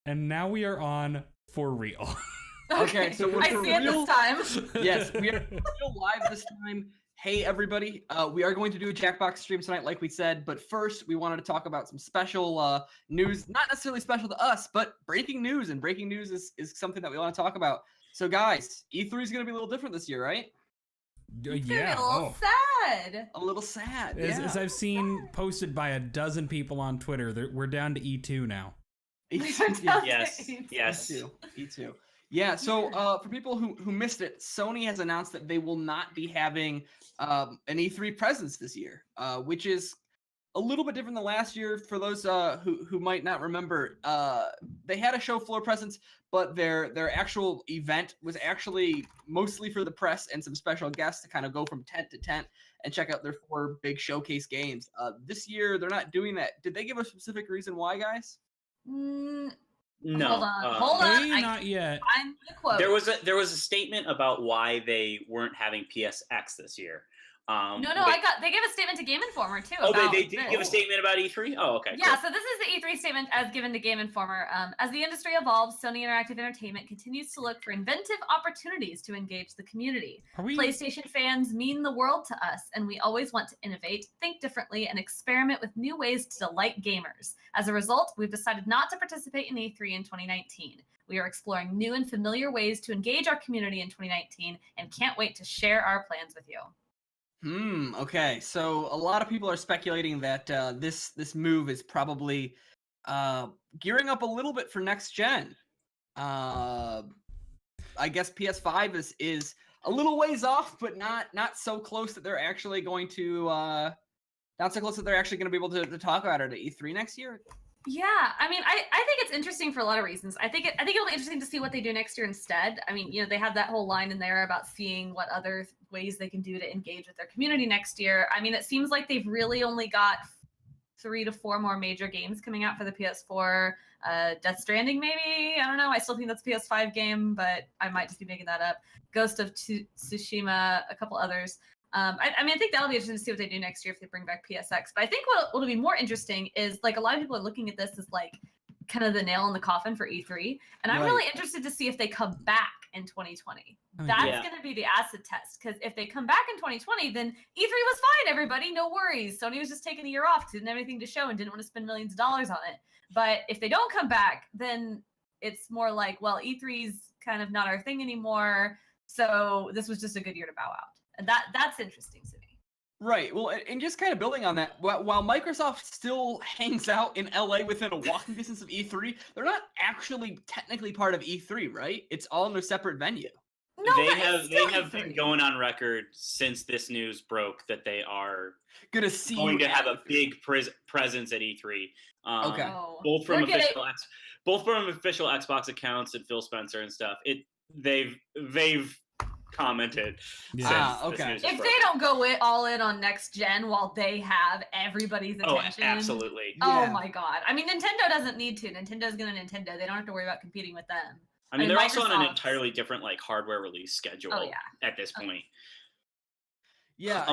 and now we are on for real. Okay, so we're I see it this time. Yes, we are real live this time. Hey, everybody. We are going to do a Jackbox stream tonight, like we said. But first, we wanted to talk about some special news. Not necessarily special to us, but breaking news. And breaking news is something that we want to talk about. So, guys, E3 is going to be a little different this year, right? Yeah. A little sad. A little sad. As I've seen posted by a dozen people on Twitter, we're down to E2 now. Yes. E2. Yeah, so for people who missed it, Sony has announced that they will not be having an E3 presence this year, which is a little bit different than last year. For those who might not remember, they had a show floor presence, but their actual event was actually mostly for the press and some special guests to kind of go from tent to tent and check out their 4 big showcase games. This year, they're not doing that. Did they give a specific reason why, guys? No, hold on. Not yet. I'm the quote. There was a statement about why they weren't having PSX this year. They gave a statement to Game Informer too. Oh, they did give a statement about E3? Oh, okay. Yeah, cool. so this is the E3 statement as given to Game Informer. As the industry evolves, Sony Interactive Entertainment continues to look for inventive opportunities to engage the community. PlayStation fans mean the world to us, and we always want to innovate, think differently, and experiment with new ways to delight gamers. As a result, we've decided not to participate in E3 in 2019. We are exploring new and familiar ways to engage our community in 2019 and can't wait to share our plans with you. Okay. So a lot of people are speculating that this move is probably gearing up a little bit for next gen. I guess PS5 is a little ways off, but not so close that they're actually going to be able to talk about it at E3 next year. Yeah, I mean, I think it's interesting for a lot of reasons. I think it'll be interesting to see what they do next year instead. I mean, they have that whole line in there about seeing what other ways they can do to engage with their community next year. I mean, it seems like they've really only got 3 to 4 more major games coming out for the PS4. Death Stranding, maybe? I don't know. I still think that's a PS5 game, but I might just be making that up. Ghost of Tsushima, a couple others. I mean, I think that'll be interesting to see what they do next year if they bring back PSX. But I think what'll be more interesting is, like, a lot of people are looking at this as, like, kind of the nail in the coffin for E3. And I'm really interested to see if they come back in 2020. That's going to be the acid test. Because if they come back in 2020, then E3 was fine, everybody. No worries. Sony was just taking a year off because they didn't have anything to show and didn't want to spend millions of dollars on it. But if they don't come back, then it's more like, well, E3's kind of not our thing anymore. So this was just a good year to bow out. And that's interesting to me. Right. Well, and just kind of building on that, while Microsoft still hangs out in LA within a walking distance of E3, they're not actually technically part of E3, right? It's all in a separate venue. No, they have been going on record since this news broke that they are going to have a big presence at E3. Okay. Both from official Xbox accounts and Phil Spencer and stuff. They've commented. Okay. If they don't go all in on next gen while they have everybody's attention. Oh, absolutely. Oh my God. I mean, Nintendo doesn't need to. Nintendo's going to Nintendo. They don't have to worry about competing with them. I mean, they're also on an entirely different hardware release schedule at this point. Yeah.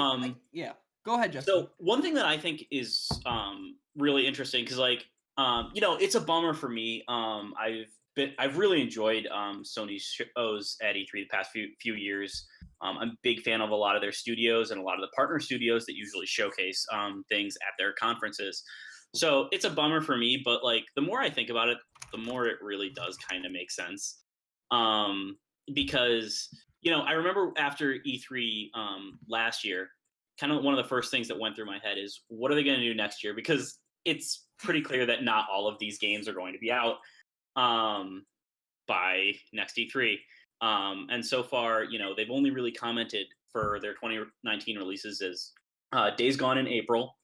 Go ahead, Justin. So one thing that I think is really interesting because it's a bummer for me. I've really enjoyed Sony's shows at E3 the past few years. I'm a big fan of a lot of their studios and a lot of the partner studios that usually showcase things at their conferences. So it's a bummer for me, but the more I think about it, the more it really does kind of make sense. Because I remember after E3 last year, kind of one of the first things that went through my head is what are they going to do next year? Because it's pretty clear that not all of these games are going to be out by next E3. And so far, they've only really commented for their 2019 releases as Days Gone in April.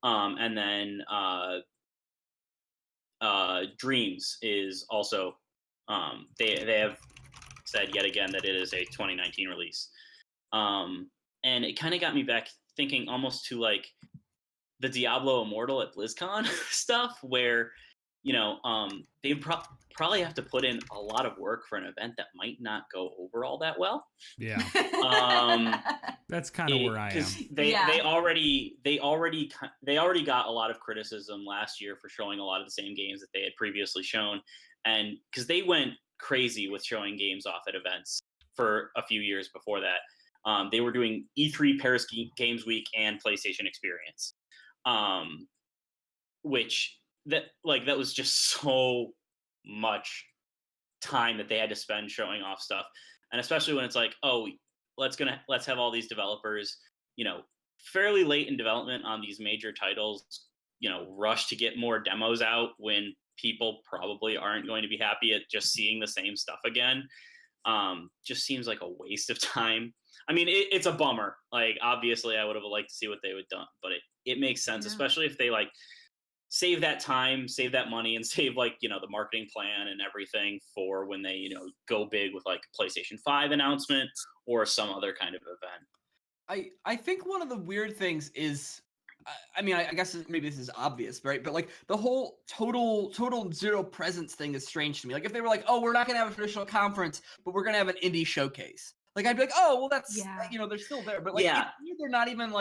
And then Dreams is also, they have said yet again that it is a 2019 release. And it kind of got me back thinking almost to the Diablo Immortal at BlizzCon stuff where, they probably have to put in a lot of work for an event that might not go over all that well. Yeah. That's kind of where I am. They already got a lot of criticism last year for showing a lot of the same games that they had previously shown. and because they went crazy with showing games off at events for a few years before that. They were doing E3 Paris Games Week and PlayStation Experience, which that was just so much time that they had to spend showing off stuff, and especially when it's like, oh, let's have all these developers, fairly late in development on these major titles, rush to get more demos out when people probably aren't going to be happy at just seeing the same stuff again. Just seems like a waste of time. I mean, it's a bummer. Like, obviously I would have liked to see what they would have done, but it makes sense, especially if they save that time, save that money, and save the marketing plan and everything for when they, go big with a PlayStation 5 announcement or some other kind of event. I think one of the weird things is, I mean, I guess maybe this is obvious, right? But the whole total zero presence thing is strange to me. If they were like, oh, we're not going to have a traditional conference, but we're going to have an indie showcase. I'd be like, oh, well, that's, they're still there. But they're not even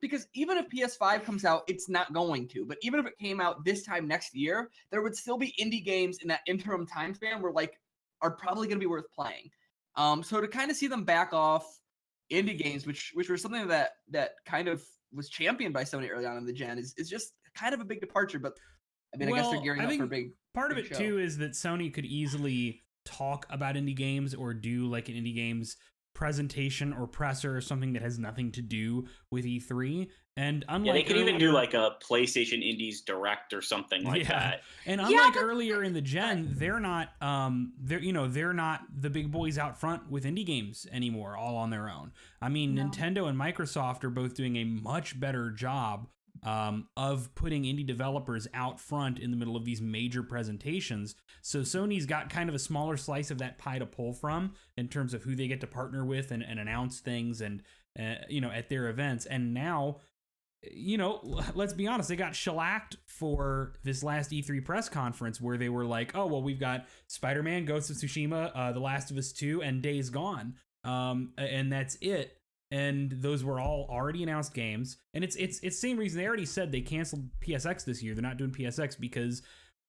because even if PS5 comes out, it's not going to. But even if it came out this time next year, there would still be indie games in that interim time span where are probably going to be worth playing. So to kind of see them back off indie games, which were something that kind of was championed by Sony early on in the gen, is just kind of a big departure. But I mean, I guess they're gearing up for a big part of big it show. too is that Sony could easily talk about indie games or do an indie games presentation or presser or something that has nothing to do with E3. And unlike they could even do a PlayStation Indies Direct or something like that. And unlike earlier in the gen, they're not they're not the big boys out front with indie games anymore, all on their own. I mean, Nintendo and Microsoft are both doing a much better job of putting indie developers out front in the middle of these major presentations. So Sony's got kind of a smaller slice of that pie to pull from in terms of who they get to partner with and announce things and at their events. And now, let's be honest, they got shellacked for this last E3 press conference where they were like, oh, well, we've got Spider-Man, Ghost of Tsushima, The Last of Us 2, and Days Gone. And that's it. And those were all already announced games. And it's the same reason they already said they canceled PSX this year. They're not doing PSX because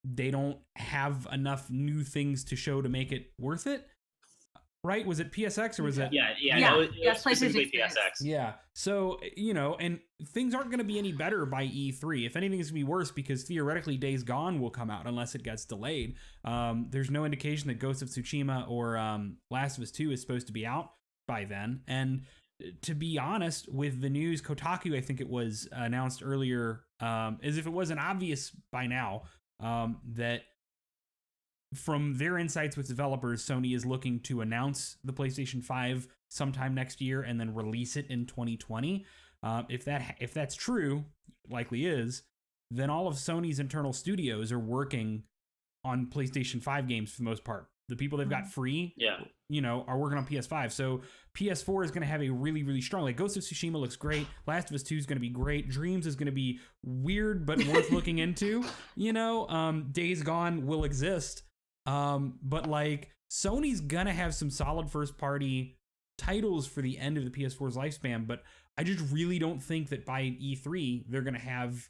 they don't have enough new things to show to make it worth it. Right? Was it PSX or was it? No, it was specifically PSX. Yeah. So, and things aren't going to be any better by E3. If anything, it's going to be worse because theoretically Days Gone will come out unless it gets delayed. There's no indication that Ghost of Tsushima or Last of Us 2 is supposed to be out by then. And to be honest, with the news, Kotaku, I think it was announced earlier, as if it wasn't obvious by now, that from their insights with developers, Sony is looking to announce the PlayStation 5 sometime next year and then release it in 2020. If that's true, likely is, then all of Sony's internal studios are working on PlayStation 5 games for the most part. The people they've got free, are working on PS5. So PS4 is going to have a really, really strong, Ghost of Tsushima looks great. Last of Us 2 is going to be great. Dreams is going to be weird, but worth looking into. Days Gone will exist. But Sony's going to have some solid first party titles for the end of the PS4's lifespan. But I just really don't think that by E3, they're going to have,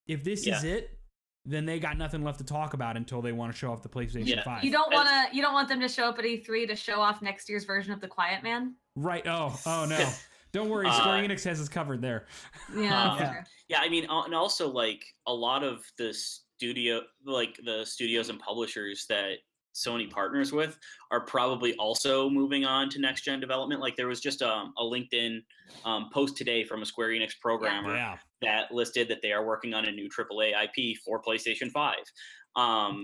if this is it, then they got nothing left to talk about until they want to show off the PlayStation 5. You don't want them to show up at E3 to show off next year's version of The Quiet Man? Right. Oh no. Don't worry, Square Enix has us covered there. Yeah. I mean, and also a lot of the the studios and publishers that Sony partners with are probably also moving on to next gen development. There was just a LinkedIn post today from a Square Enix programmer that listed that they are working on a new AAA IP for PlayStation 5.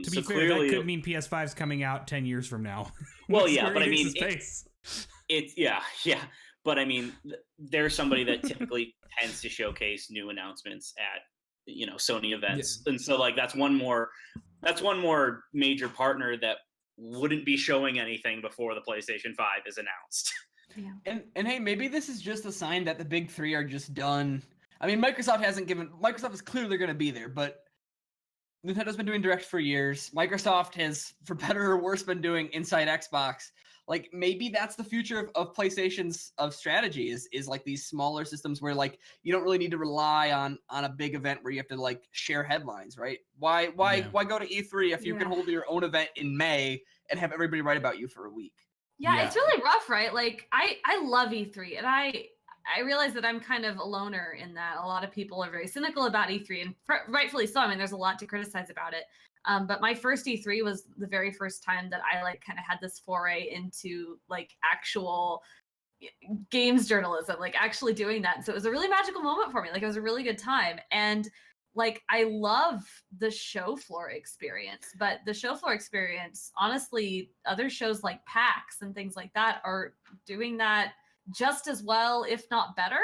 To be fair, that could mean PS5's coming out 10 years from now. Well, yeah, but I mean, but I mean, there's somebody that typically tends to showcase new announcements at Sony events, and so that's one more major partner that wouldn't be showing anything before the PlayStation 5 is announced. Yeah. And hey, maybe this is just a sign that the big three are just done. I mean, Microsoft is clearly going to be there, but Nintendo's been doing Direct for years. Microsoft has, for better or worse, been doing Inside Xbox. like maybe that's the future of PlayStation's strategy is like these smaller systems where like you don't really need to rely on a big event where you have to like share headlines, right? Why go to E3 if you can hold your own event in May and have everybody write about you for a week? Yeah, it's really rough, right? Like I love E3, and I realize that I'm kind of a loner in that. A lot of people are very cynical about E3, and rightfully so. I mean, there's a lot to criticize about it. But my first E3 was the very first time that I like kind of had this foray into like actual games journalism, like actually doing that. So it was a really magical moment for me. Like it was a really good time. And like I love the show floor experience, but the show floor experience, honestly, other shows like PAX and things like that are doing that just as well, if not better.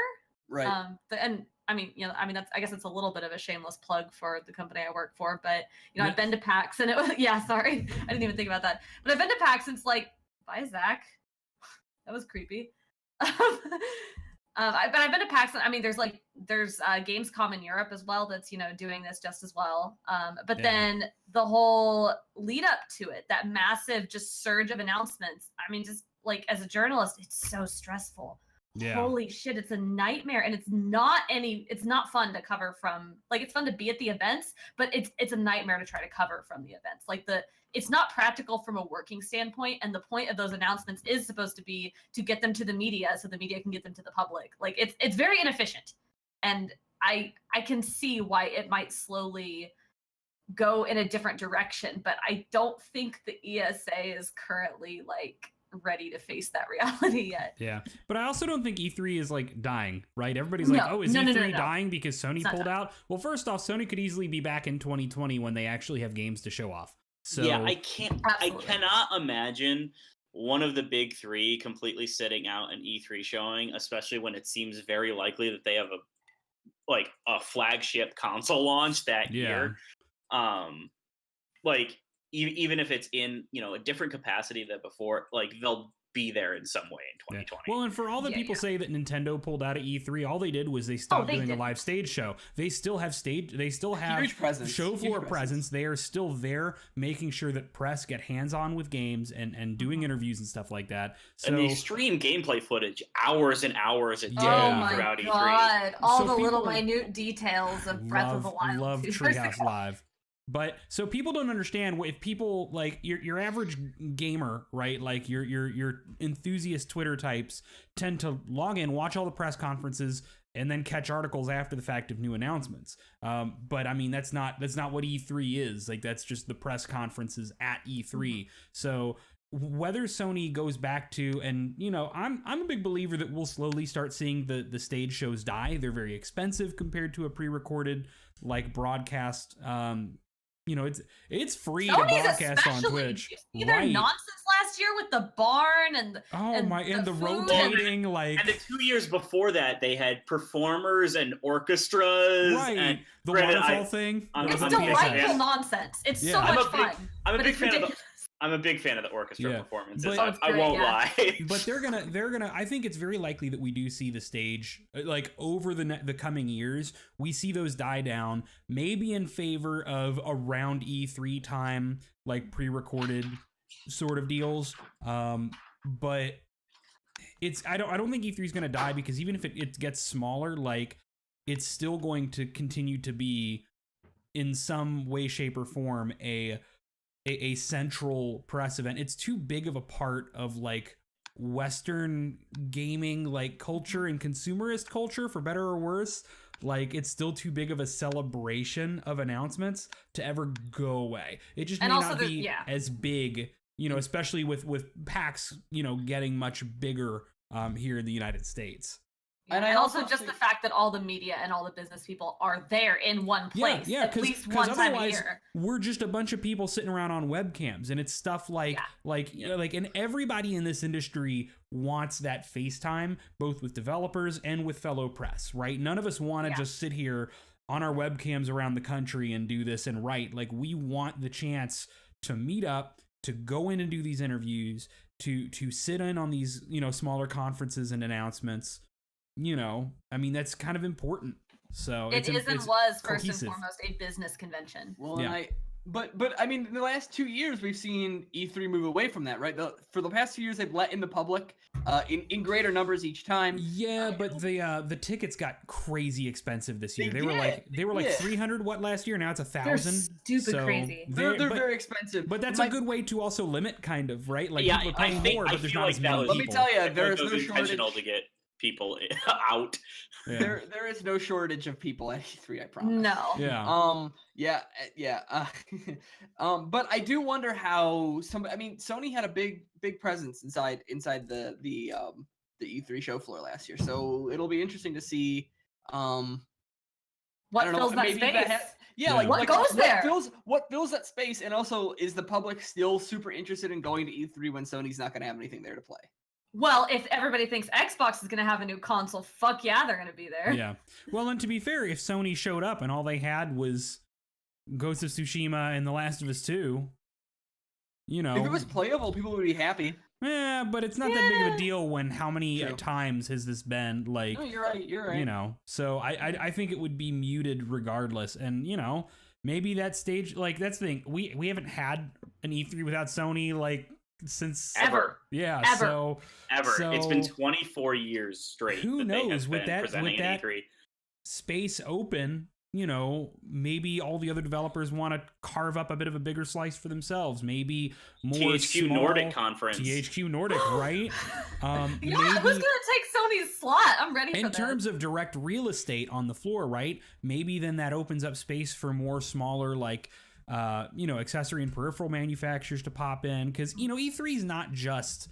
Right. And I mean, that's, I guess it's a little bit of a shameless plug for the company I work for, but I've been to PAX and it was, sorry, I didn't even think about that. But I've been to PAX and it's like, bye, Zach. That was creepy. But I've been to PAX. I mean, there's Gamescom in Europe as well that's doing this just as well. But then the whole lead up to it, that massive just surge of announcements. I mean, just like as a journalist, it's so stressful. Yeah. Holy shit, it's a nightmare, and it's not fun to cover from. Like it's fun to be at the events, but it's a nightmare to try to cover from the events. Like it's not practical from a working standpoint, and the point of those announcements is supposed to be to get them to the media so the media can get them to the public. Like it's very inefficient, and I can see why it might slowly go in a different direction, but I don't think the ESA is currently like ready to face that reality yet. Yeah, but I also don't think E3 is like dying, right? Everybody's like, oh, is E3 dying because Sony pulled out? Well, first off, Sony could easily be back in 2020 when they actually have games to show off. So yeah, I cannot imagine one of the big three completely sitting out an E3 showing, especially when it seems very likely that they have a flagship console launch that year. Like even if it's in a different capacity than before, like they'll be there in some way in 2020. Well, and for all the people say that Nintendo pulled out of E3, all they did was they stopped doing a live stage show. They still have show floor presence. They are still there making sure that press get hands-on with games and doing interviews and stuff like that. So, and they stream gameplay footage hours and hours a day throughout E3. Oh my god, all the little minute details of Breath of the Wild. Love Treehouse Live. But so people don't understand if people like your average gamer, right? Like your enthusiast Twitter types tend to log in, watch all the press conferences, and then catch articles after the fact of new announcements. But I mean, that's not what E3 is. Like that's just the press conferences at E3. So whether Sony goes back to, and I'm a big believer that we'll slowly start seeing the stage shows die. They're very expensive compared to a pre-recorded like broadcast. It's free to broadcast on Twitch. Nonsense last year with the barn and the rotating like. And the 2 years before that, they had performers and orchestras. Right, and the waterfall thing. It's delightful nonsense. It's so much fun. I'm a big fan of the orchestra performances. But, I won't lie. But they're gonna. I think it's very likely that we do see the stage like over the coming years. We see those die down, maybe in favor of around E3 time, like pre-recorded sort of deals. But I don't think E3 is gonna die because even if it gets smaller, like it's still going to continue to be in some way, shape, or form a central press event. It's too big of a part of like Western gaming like culture and consumerist culture, for better or worse. Like it's still too big of a celebration of announcements to ever go away. It just may not be as big, especially with PAX, getting much bigger here in the United States. And also just the fact that all the media and all the business people are there in one place, at least one time a year. We're just a bunch of people sitting around on webcams, and it's stuff like, and everybody in this industry wants that FaceTime, both with developers and with fellow press, right? None of us want to just sit here on our webcams around the country and do this and write. Like we want the chance to meet up, to go in and do these interviews, to sit in on these, smaller conferences and announcements. I mean, that's kind of important. So it is and was first and foremost a business convention. Well, and But I mean, in the last 2 years, we've seen E3 move away from that, right? For the past 2 years, they've let in the public in greater numbers each time. Yeah, but the tickets got crazy expensive this year. They They were like did. 300 last year. Now it's They're 1,000. stupid crazy. They're but, very expensive. but that's a good way to also limit, kind of, right? Like Yeah, people are I paying think- more, I but there's feel not like as that many was- Let me people. tell you, I feel there like is it was no intentional shortage. to get people out. Yeah. There is no shortage of people at E3, I promise. No. Yeah. But I do wonder how Sony had a big presence inside the E3 show floor last year, so it'll be interesting to see What I don't know, fills that maybe space? like What goes there? What fills that space, and also is the public still super interested in going to E3 when Sony's not going to have anything there to play? Well, if everybody thinks Xbox is going to have a new console, fuck yeah, they're going to be there. Yeah. Well, and to be fair, if Sony showed up and all they had was Ghost of Tsushima and The Last of Us 2, you know. If it was playable, people would be happy. Yeah, but it's not that big of a deal when how many True. times has this been, like, No, you're right. you know. So I think it would be muted regardless. And, you know, maybe that stage, like, that's the thing. We haven't had an E3 without Sony, like, since Ever. Yeah, Ever. so It's been 24 years straight. Who that they have knows, with been that- presenting with at that- E3. space open, you know, maybe all the other developers want to carve up a bit of a bigger slice for themselves. Maybe more THQ small, Nordic conference. THQ Nordic, right? Yeah, Maybe who's going to take Sony's slot? I'm ready for in that. terms of direct real estate on the floor, right? Maybe then that opens up space for more smaller, like, you know, accessory and peripheral manufacturers to pop in. Because, you know, E3 is not just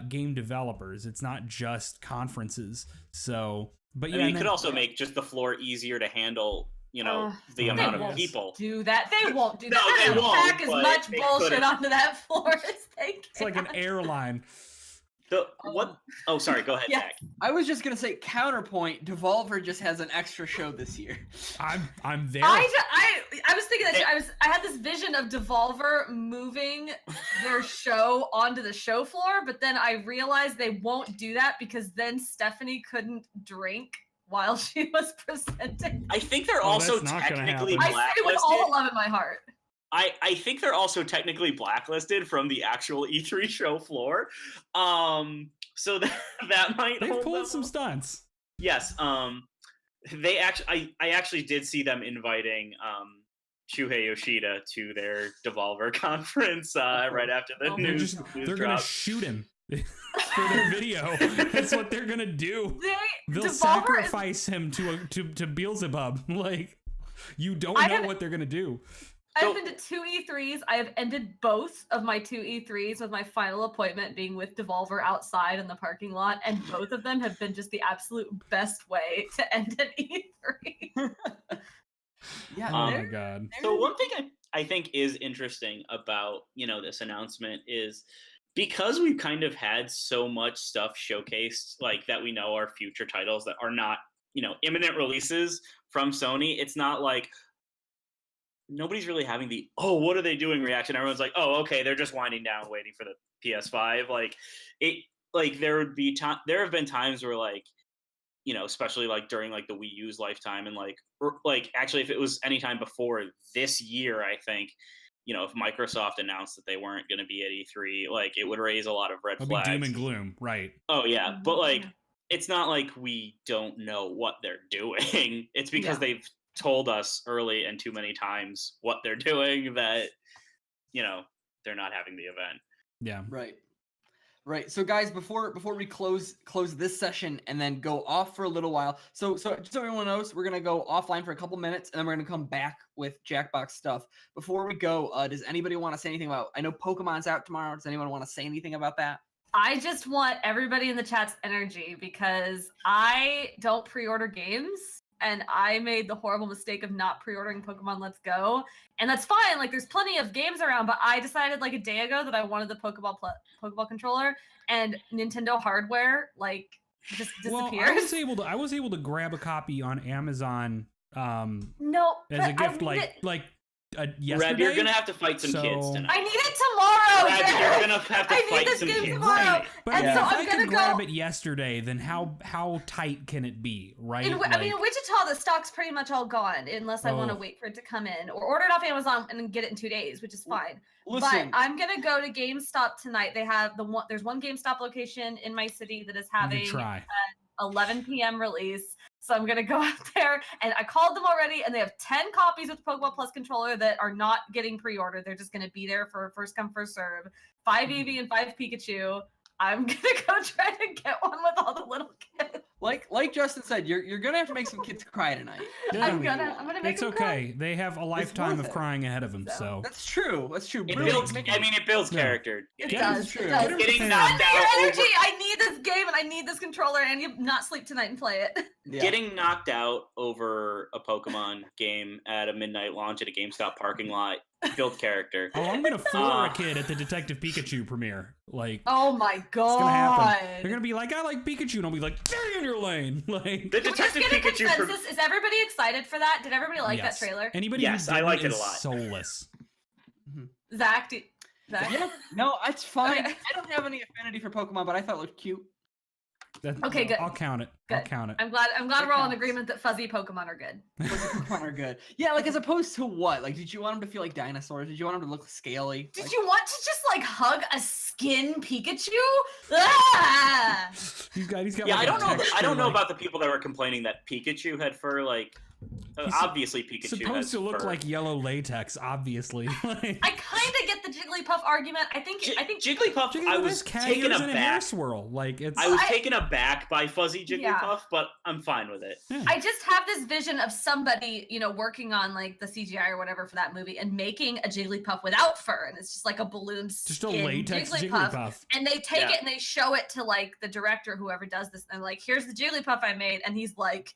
game developers. It's not just conferences. So, but yeah. I mean, and you then- could also make just the floor easier to handle, you know, the They amount of won't people. do that. They won't do No, that. they They'll won't, pack as but much they bullshit could've. onto that floor as they can. it's like an airline. What? Oh, sorry. Go ahead, Yeah. Zach. I was just gonna say counterpoint. Devolver just has an extra show this year. I'm there. I was thinking that I had this vision of Devolver moving their show onto the show floor, but then I realized they won't do that because then Stephanie couldn't drink while she was presenting. I think they're Oh, also that's not gonna technically happen. I say it with blacklisted. all the love in my heart. I think they're also technically blacklisted from the actual E3 show floor. So that might They've hold them pulled some up. stunts. Yes. They actually, I actually did see them inviting Shuhei Yoshida to their Devolver conference right after the Oh, They're news. just news they're gonna dropped. shoot him for their video. That's what they're gonna do. They'll Devolver is sacrifice him to Beelzebub. Like, you don't I know have- what they're gonna do. I've been to 2 E3s. I have ended both of my 2 E3s with my final appointment being with Devolver outside in the parking lot, and both of them have been just the absolute best way to end an E3. Yeah, Oh they're- my god. So one thing I think is interesting about, you know, this announcement is because we've kind of had so much stuff showcased, like that we know are future titles that are not, you know, imminent releases from Sony. It's not like nobody's really having the, oh, what are they doing reaction. Everyone's like, oh, okay, they're just winding down waiting for the PS5. Like there have been times where, like, you know, especially like during like the Wii U's lifetime, and like actually if it was anytime before this year, I think, you know, if Microsoft announced that they weren't going to be at E3, like it would raise a lot of red It'll be flags. doom and gloom, right? Oh yeah, but like Yeah. it's not like we don't know what they're doing. It's because Yeah. they've told us early and too many times what they're doing that, you know, they're not having the event. Yeah. Right. So guys, before we close this session and then go off for a little while. So just so everyone knows, we're gonna go offline for a couple minutes and then we're gonna come back with Jackbox stuff. Before we go, does anybody want to say anything about? I know Pokemon's out tomorrow. Does anyone want to say anything about that? I just want everybody in the chat's energy because I don't pre-order games and I made the horrible mistake of not pre-ordering Pokemon Let's Go. And that's fine. Like, there's plenty of games around, but I decided like a day ago that I wanted the Pokeball controller, and Nintendo hardware like just Well, disappears. I was able to grab a copy on Amazon No, as a but I gift, need like it- like yesterday. Reb, you're gonna have to fight some kids So- tonight. I need it tomorrow. Reb, Derek. you're gonna have to I need fight this some game kids. tomorrow. Right. But And if so I I'm could gonna grab go. it yesterday, then how tight can it be, right? I mean, in Wichita, the stock's pretty much all gone unless I want to Oh. wait for it to come in or order it off Amazon and then get it in 2 days, which is fine. Listen, But I'm gonna go to GameStop tonight. They have there's one GameStop location in my city that is you having could try. 11 p.m. release. So I'm gonna go out there, and I called them already, and they have 10 copies with Pokemon Plus controller that are not getting pre-ordered. They're just gonna be there for first come first serve. 5 Eevee and 5 Pikachu. I'm gonna go try to get one with all the little kids. like Justin said, you're gonna have to make some kids cry tonight. Yeah. I'm gonna make It's them cry. okay. They have a lifetime worth of it. crying ahead of them. So That's true. That's true. It Brilliant. builds. I mean, it builds Yeah. character. It Yeah, does. it's true. It does. Get 'em Getting prepared. knocked Send me your out. energy. Over, I need this game, and I need this controller, and you not sleep tonight and play it. Yeah. Getting knocked out over a Pokemon game at a midnight launch at a GameStop parking lot built character. oh, I'm gonna floor a Uh, kid at the Detective Pikachu premiere. Like Oh my it's gonna happen. They're god. gonna be like, I like Pikachu, and I'll be like, stay in your lane. Like The Can we just Detective get a Pikachu. consensus? Is everybody excited for that? Did everybody like yes. that trailer? Anybody Yes, who I didn't liked it a is lot. soulless. Zach, Zach? Yeah, no, it's fine. Okay. I don't have any affinity for Pokemon, but I thought it looked cute. Okay, good. I'll count it. I'll Good. count it. I'm glad That we're all in counts. agreement that fuzzy Pokemon are good. Pokemon are good. Yeah, like as opposed to what? Like, did you want them to feel like dinosaurs? Did you want them to look scaly? Did Like, you want to just like hug a skin Pikachu? Ah! He's got Yeah, like I a don't know. I texture, don't know like, about the people that were complaining that Pikachu had fur. Like, He's obviously Pikachu supposed has to look fur. like yellow latex, obviously. Like, I kind of get the Jigglypuff argument. I think Jigglypuff. Jigglypuff I has was cat taken ears and a hair aback. swirl. Like it's. I was I- taken aback by fuzzy Jigglypuff, Yeah. but I'm fine with it. yeah. I just have this vision of somebody, working on like the CGI or whatever for that movie and making a Jigglypuff without fur, and it's just like a balloon just a skin latex Jigglypuff. Jigglypuff. And they take Yeah. it and they show it to like the director, whoever does this, and like, here's the Jigglypuff I made, and he's like,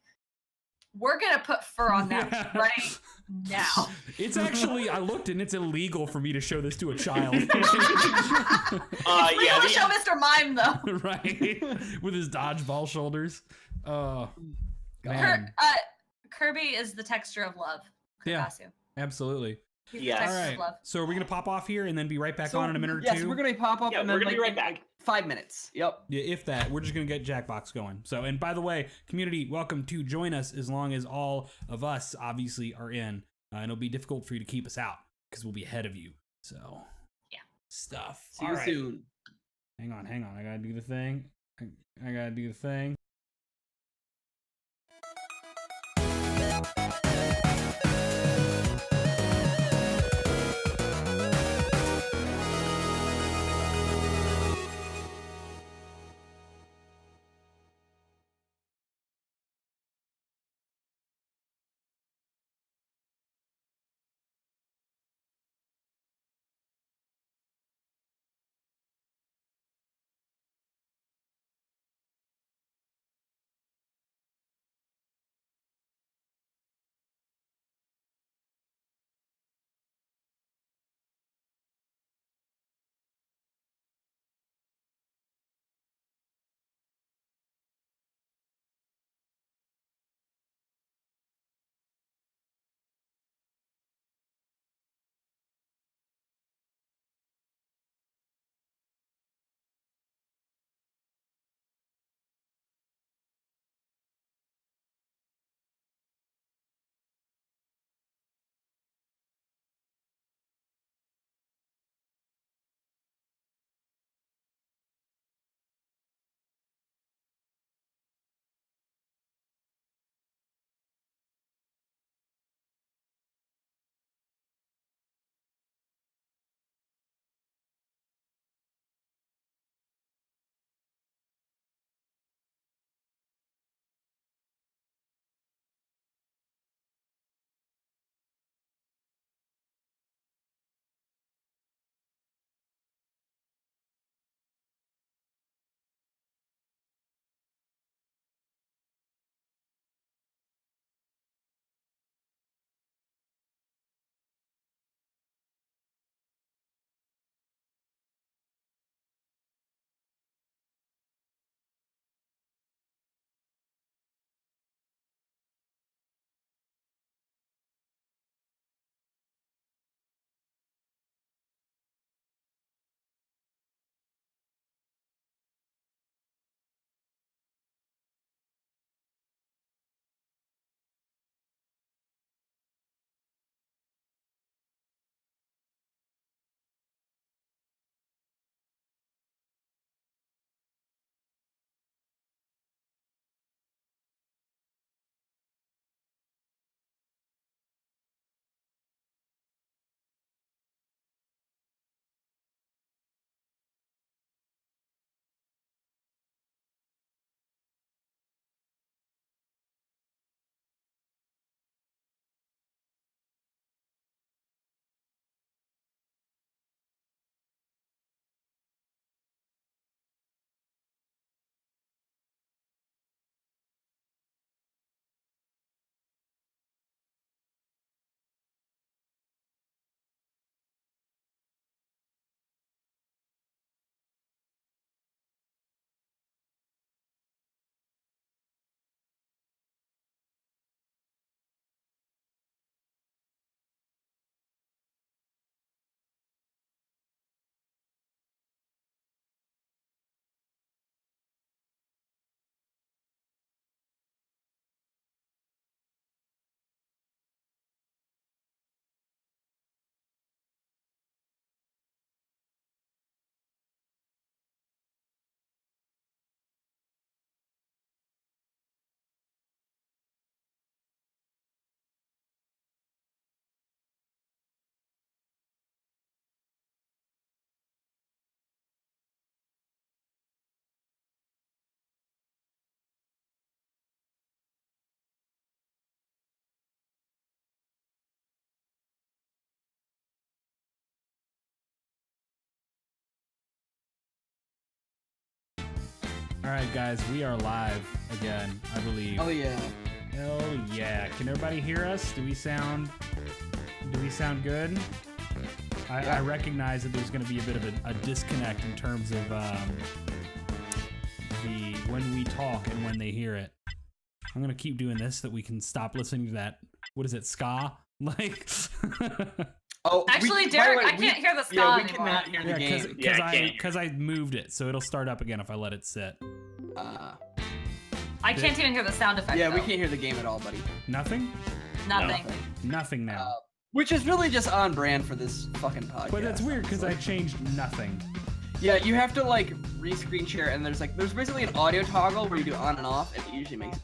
we're gonna put fur on that Yeah. right now. It's actually, I looked and it's illegal for me to show this to a child. It's legal Yeah, to show Mr. Mime though. Right? With his dodgeball shoulders. Oh, Her, man. Kirby is the texture of love. Yeah. Kirbasu. Absolutely. He's Yes. the All texture right. of love. So are we going to pop off here and then be right back so, on in a minute or yes, two? we're gonna pop up Yeah, and we're then gonna be right back. like 5 minutes. Yep. Yeah, if that. We're just going to get Jackbox going. So, and by the way, community, welcome to join us as long as all of us obviously are in. And it'll be difficult for you to keep us out because we'll be ahead of you. So, Yeah. Stuff. See All you right. soon. Hang on. I got to do the thing. I got to do the thing. right, guys, we are live again, I believe. Oh yeah. Hell yeah. Can everybody hear us? Do we sound good? I recognize that there's going to be a bit of a disconnect in terms of the when we talk and when they hear it. I'm going to keep doing this so that we can stop listening to that. What is it? Ska? Like. Oh, Actually, Derek, I can't hear the ska Yeah, we anymore. cannot hear the game. Because I moved it, so it'll start up again if I let it sit. I can't even hear the sound effect. Yeah, though. we can't hear the game at all, buddy. Nothing? Nothing. Nothing now. Which is really just on brand for this fucking podcast. But that's weird because I honestly. changed nothing. Yeah, you have to like re-screen share, and there's basically an audio toggle where you do on and off, and it usually makes.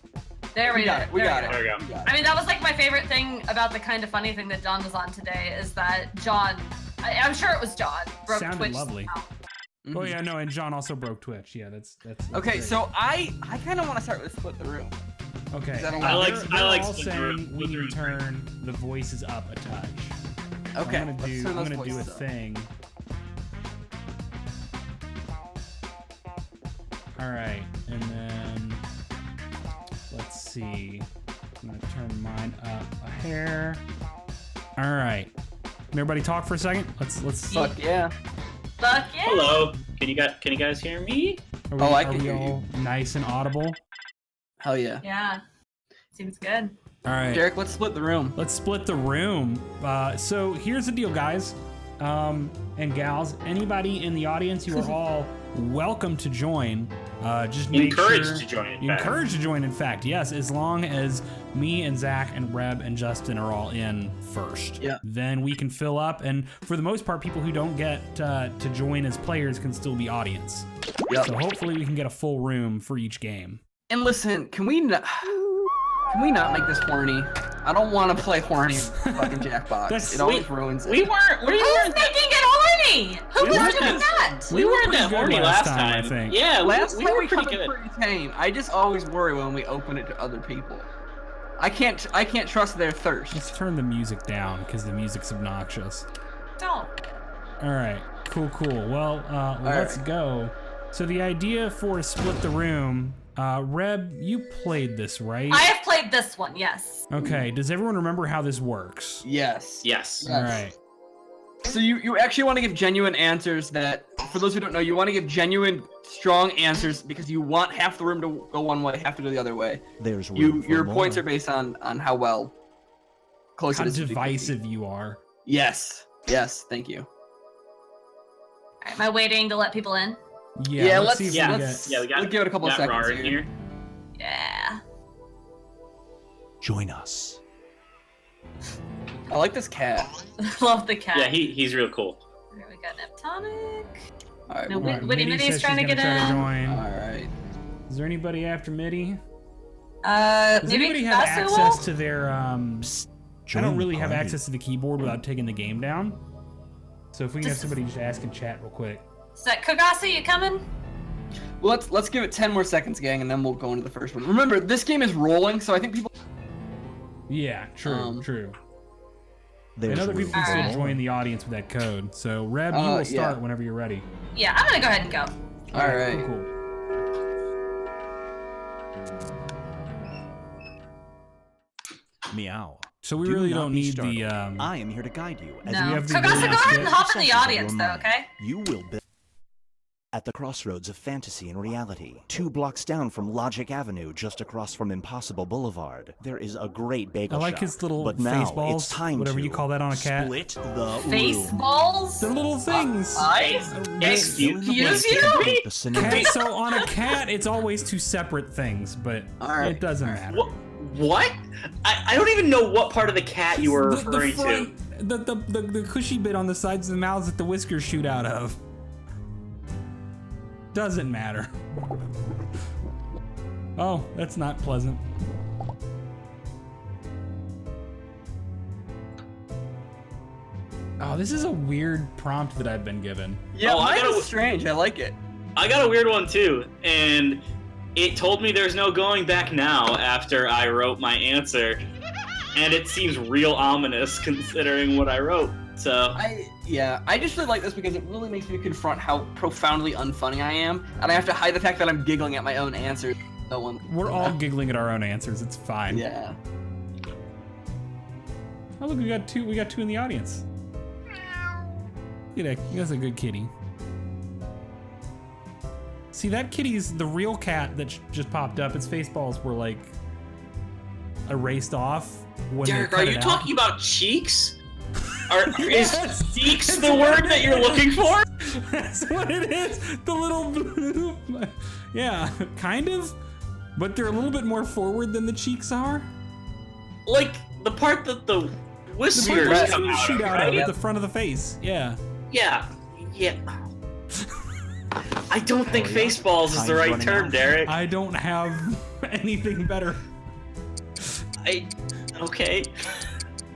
There we go. We got it. There we go. We got it. I mean, that was like my favorite thing about the kind of funny thing that John was on today is that John, I'm sure it was John, broke Sounded Twitch lovely. somehow. Oh yeah, no, and John also broke Twitch. Yeah, that's Okay, great. so I kind of want to start with split the room. Okay. Is that I like- They're I like all split the saying room, we split the need to room. turn the voices up a touch. Okay, I'm let's turn those gonna do a voices up. thing. All right, and then let's see. I'm gonna turn mine up a hair. All right. Can everybody talk for a second? Let's. Fuck yeah. Fuck yeah. Hello. Can you guys hear me? Are Oh, I are can we hear all nice and audible? Hell yeah. Yeah. Seems good. All right. Derek, let's split the room. Let's split the room. So here's the deal, guys and gals. Anybody in the audience, you are all welcome to join. Just make Encouraged sure, to join, in fact. Encouraged to join, in fact, yes, as long as me and Zach and Reb and Justin are all in first. Yeah. Then we can fill up, and for the most part, people who don't get to join as players can still be audience. Yep. So hopefully we can get a full room for each game. And listen, can we not make this horny? I don't want to play horny fucking Jackbox. That's- It always ruins it. We weren't Who's making it horny? Who We was weren't doing that? we weren't pretty that good horny last last time, I time. think. Yeah, Last we time were we pretty covered good. pretty tame. I just always worry when we open it to other people. I can't trust their thirst. Let's turn the music down because the music's obnoxious. Don't. All right, cool. Well, let's go. So the idea for Split the Room, Reb, you played this, right? I have played this one, yes. Okay, does everyone remember how this works? Yes. Yes. Yeah. All right. So you actually want to give genuine answers that, for those who don't know, you want to give genuine, strong answers because you want half the room to go one way, half to go the other way. There's room for Your more. points are based on how well close How it is to 50-50. divisive you are. Yes. Thank you. All right, am I waiting to let people in? Yeah, let's see if yeah, we let's Yeah, we got we'll give it a couple of got seconds Rar in here. Yeah. Join us. I like this cat. Love the cat. Yeah, he's real cool. Here we got Neptonic. All right. No, we're- All right, Witty Mitty Mitty's says trying she's to gonna get try in. join. All right. Is there anybody after Mitty? Does Maybe anybody have Kasu access will? to their Join I don't the really have party. access to the keyboard without taking the game down. So if we can have Just- somebody just ask in chat real quick. Is that Kagasa, you coming? Well, let's give it 10 more seconds, gang, and then we'll go into the first one. Remember, this game is rolling, so I think people. Yeah, true. There's And other room people can for still Alright. more. join the audience with that code. So Reb, you Yeah. will start whenever you're ready. Yeah, I'm gonna go ahead and go. All right. Cool. Meow. So we Do really not don't be need startled. the I am here to guide you. As No. we have the Kagasa, go ability to ahead and skip hop in the Recesses of audience, your though, mind. okay? You will be at the crossroads of fantasy and reality. 2 blocks down from Logic Avenue, just across from Impossible Boulevard, there is a great bagel I like shop. his little but face now balls, it's time whatever to you call that on a cat. Split the Face room. balls? They're little things. Excuse you? me? The cinema- Cat, so on a cat, it's always 2 separate things, but Alright, it doesn't alright. matter. What? I don't even know what part of the cat you were referring to. The cushy bit on the sides of the mouths that the whiskers shoot out of. Doesn't matter. Oh, that's not pleasant. Oh, this is a weird prompt that I've been given. Yeah, Oh, I mine gotta- is strange. I like it. I got a weird one too, and it told me there's no going back now after I wrote my answer, and it seems real ominous considering what I wrote. So I just really like this because it really makes me confront how profoundly unfunny I am, and I have to hide the fact that I'm giggling at my own answers. No one. We're all giggling at our own answers. It's fine. Yeah. Oh look, we got two. We got two in the audience. That's a good kitty. See, that kitty's the real cat that just popped up. Its face balls were like erased off. When Derek, they are cut you it talking out. about cheeks? Is Yes! cheeks It's the word that you're looking for? That's what it is. The little blue. Yeah, kind of. But they're a little bit more forward than the cheeks are. Like the part that the The whiskers part come that out shoot of, out right? at the front of the face. Yeah. Yeah. I don't think Hurry up. faceballs is the Time's right running term, out. Derek. I don't have anything better. Okay.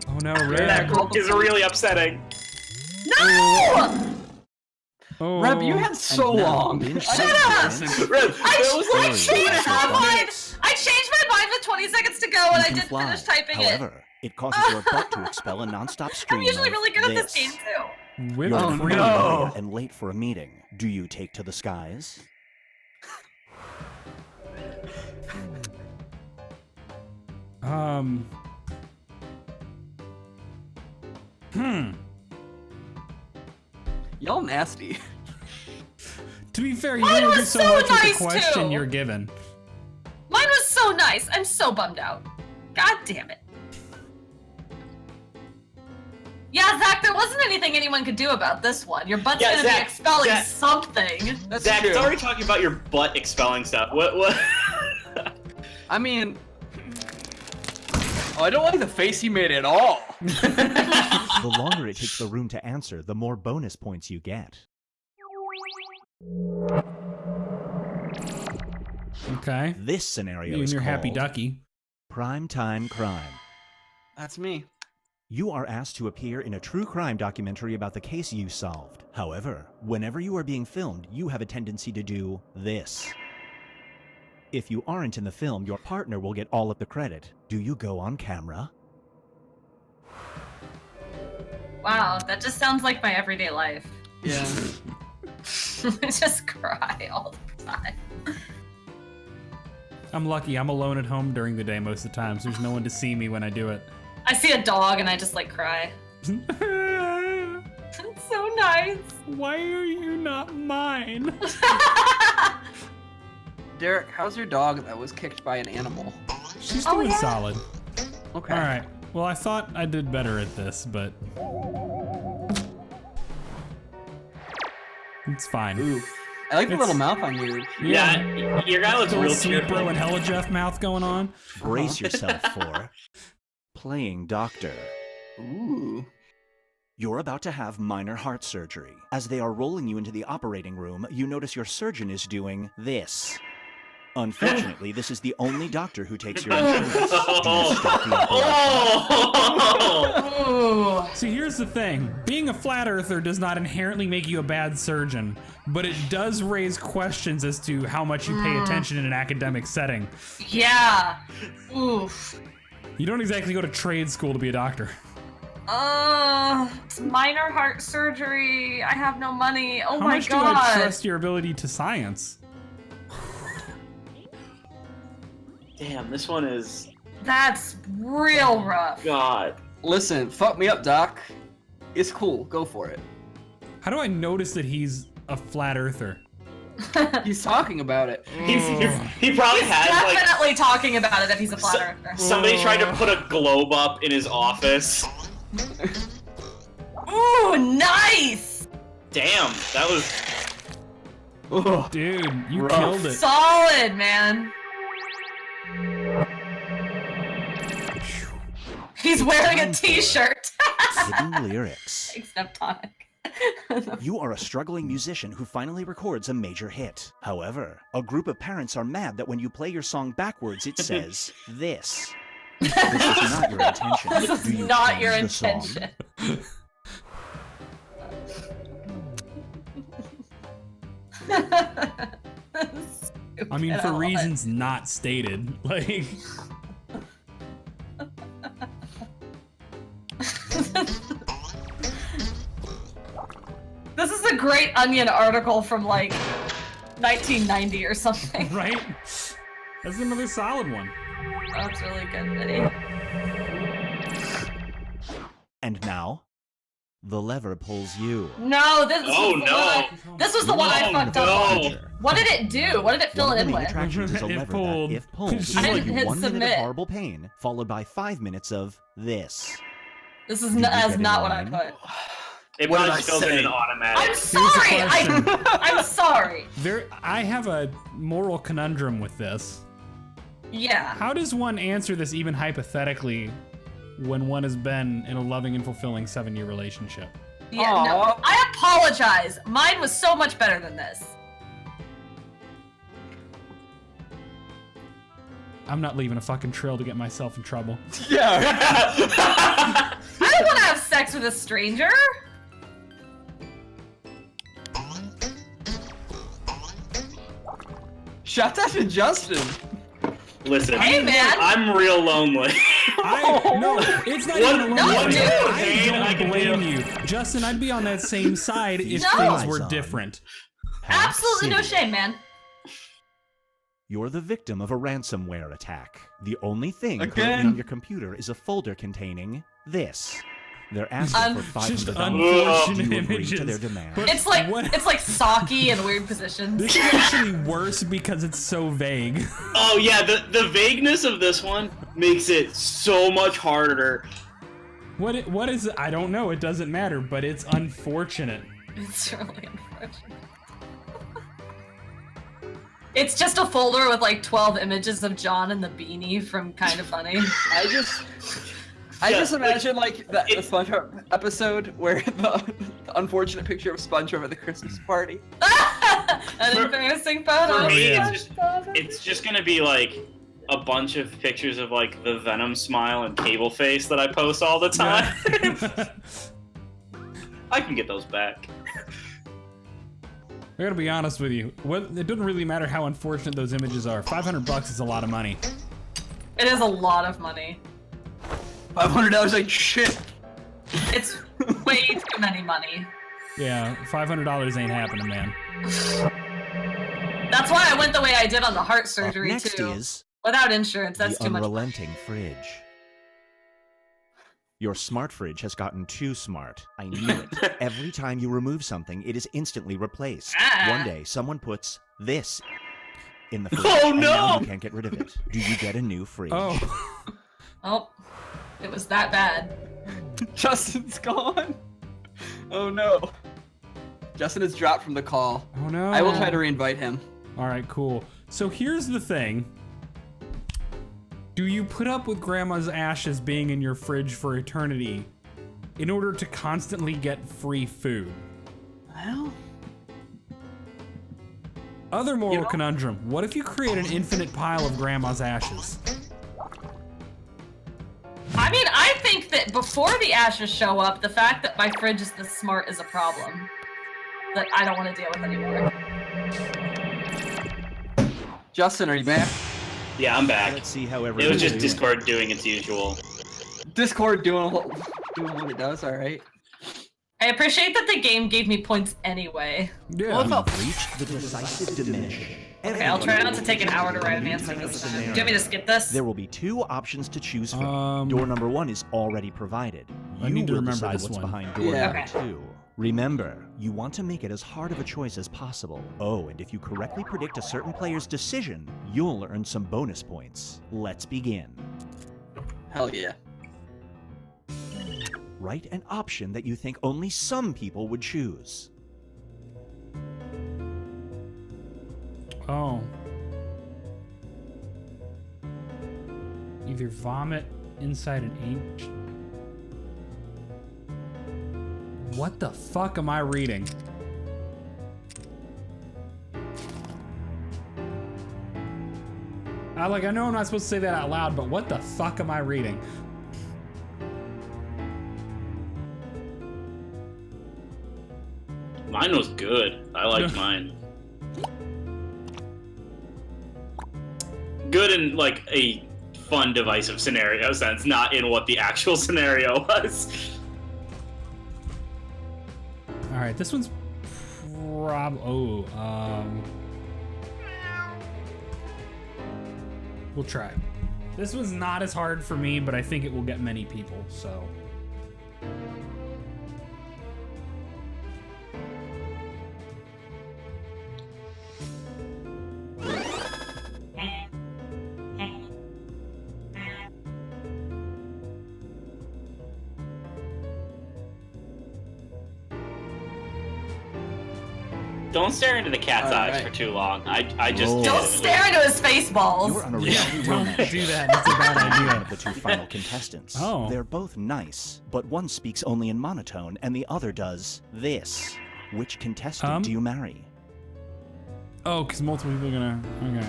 Oh no, That Red. quote is really upsetting. No! Oh. Reb, you had so And now, long. in I short didn't order, listen. Red, I that was like changed my mind. Phoenix. I changed my mind with 20 seconds to go, and You I can didn't fly. finish typing However, it causes your butt to expel a non-stop stream I'm usually of really good at this game this. too. Whipped You're Oh, cream. no. and late for a meeting. Do you take to the skies? Y'all nasty. To be fair, you Mine only do was so so much with nice, the question too. you're given. Mine was so nice. I'm so bummed out. God damn it. Yeah, Zach, there wasn't anything anyone could do about this one. Your butt's Yeah, gonna Zach, be expelling Zach. something. That's Zach, true. it's already talking about your butt expelling stuff. What? I mean, I don't like the face he made at all. The longer it takes the room to answer, the more bonus points you get. Okay. This scenario You and is your called happy ducky. Primetime Crime. That's me. You are asked to appear in a true crime documentary about the case you solved. However, whenever you are being filmed, you have a tendency to do this. If you aren't in the film, your partner will get all of the credit. Do you go on camera? Wow, that just sounds like my everyday life. Yeah. I just cry all the time. I'm lucky. I'm alone at home during the day most of the time, so there's no one to see me when I do it. I see a dog and I just like cry. It's so nice. Why are you not mine? Derek, how's your dog that was kicked by an animal? She's Oh, doing yeah. solid. Okay. All right. Well, I thought I did better at this, but it's fine. Ooh. I like the It's- little mouth on yours. Yeah, your guy looks Little real sweet bro cheerful. and Hella Jeff mouth going on. Brace yourself for playing doctor. Ooh. You're about to have minor heart surgery. As they are rolling you into the operating room, you notice your surgeon is doing this. Unfortunately, this is the only doctor who takes your insurance. Do you stop the operation? Oh! Ooh. See, here's the thing. Being a flat earther does not inherently make you a bad surgeon, but it does raise questions as to how much you pay attention in an academic setting. Yeah. Oof. You don't exactly go to trade school to be a doctor. It's minor heart surgery. I have no money. Oh How my much god. do I trust your ability to science? Damn, this one is That's real rough. God. Listen, fuck me up, Doc. It's cool. Go for it. How do I notice that he's a flat earther? He's talking about it. He probably has like Definitely talking about it if he's a flat earther. somebody tried to put a globe up in his office. Ooh, nice. Damn, that was Ugh. Dude, you Rough. killed it. Solid, man. He's wearing a t-shirt. Hidden lyrics. Except tonic. You are a struggling musician who finally records a major hit. However, a group of parents are mad that when you play your song backwards, it says this. This is not your intention. This Do is you not change your the song? intention. I mean, Stupid, for love it. reasons not stated. Like, a great Onion article from like 1990 or something. Right? That's another solid one. That's really good, Vinny. And now, the lever pulls you. No, this Oh, was the no. one. This was the one I fucked up on. no. What did it do? What did it fill One it of in the main with? attractions is a It lever pulled. that, if pulled, I will didn't give you hit 1 minute submit. of horrible pain, followed by 5 minutes of this. This is Did you that's get it not what I in put. It What probably did I just fills in say? an automatic. I'm sorry. question. I'm sorry. I have a moral conundrum with this. Yeah. How does one answer this even hypothetically when one has been in a loving and fulfilling 7-year relationship? Yeah. No. Aw. I apologize. Mine was so much better than this. I'm not leaving a fucking trail to get myself in trouble. Yeah. I don't want to have sex with a stranger. Shout out to Justin. Listen, Hey, man. I'm real lonely. No, it's not What- even a no, lonely. dude. I don't blame you. Justin, I'd be on that same side if No. things were Eyes on. different. Half Absolutely no City. shame, man. You're the victim of a ransomware attack. The only thing currently Again? on your computer is a folder containing this. They're asking for Just $500. unfortunate Do you agree images. to their demand? But It's like what- it's like socky in weird positions. This is actually worse because it's so vague. Oh yeah, the vagueness of this one makes it so much harder. What is it? I don't know. It doesn't matter, but it's unfortunate. It's really unfortunate. It's just a folder with like 12 images of John and the beanie from Kind of Funny. I just Yeah, imagine like the it- SpongeBob episode where the unfortunate picture of SpongeBob at the Christmas party. An For- embarrassing photo. For me, yeah. it's just gonna be like a bunch of pictures of like the Venom smile and Cable face that I post all the time. I can get those back. I gotta be honest with you. It doesn't really matter how unfortunate those images are. $500 is a lot of money. It is a lot of money. $500 like shit. It's way too many money. Yeah, $500 ain't happening, man. That's why I went the way I did on the heart Up surgery next too. is Without insurance, that's the too much. unrelenting fridge. Your smart fridge has gotten too smart. I knew it. Every time you remove something, it is instantly replaced. Ah. One day, someone puts this in the fridge, Oh, and now no! you can't get rid of it. Do you get a new fridge? Oh, Oh, it was that bad. Justin's gone. Oh no. Justin has dropped from the call. oh no. I will try to reinvite him. All right, cool. So here's the thing. Do you put up with grandma's ashes being in your fridge for eternity in order to constantly get free food? Well, Other moral know- conundrum. What if you create an infinite pile of grandma's ashes? I mean, I think that before the ashes show up, the fact that my fridge is this smart is a problem that I don't want to deal with anymore. Justin, are you back? Yeah, I'm back. Let's see how It everyone's was just doing. Discord doing its usual. Discord doing what it does. All right. I appreciate that the game gave me points anyway. Yeah. We've reached the decisive diminish. Okay, I'll try not to take an hour to write an answer this time. Do you want me to skip this? There will be 2 options to choose from. Um, Door number 1 is already provided. I You need to will remember decide this what's one. behind door Yeah. number Okay. 2. Remember, you want to make it as hard of a choice as possible. Oh, and if you correctly predict a certain player's decision, you'll earn some bonus points. Let's begin. Hell yeah. Write an option that you think only some people would choose. Oh. Either vomit inside an ink. What the fuck am I reading? I know I'm not supposed to say that out loud, but what the fuck am I reading? Mine was good. I liked mine. Good in like a fun divisive scenario sense, not in what the actual scenario was. All right, this one's We'll try. This one's not as hard for me, but I think it will get many people, so. Don't stare into the cat's eyes for too long. I just Roll. Don't stare into his face balls. You're on a reality Don't romance. do that. That's a bad One idea. of the two final contestants. Oh. They're both nice, but one speaks only in monotone and the other does this. Which contestant do you marry? Oh, because multiple people are gonna. Okay.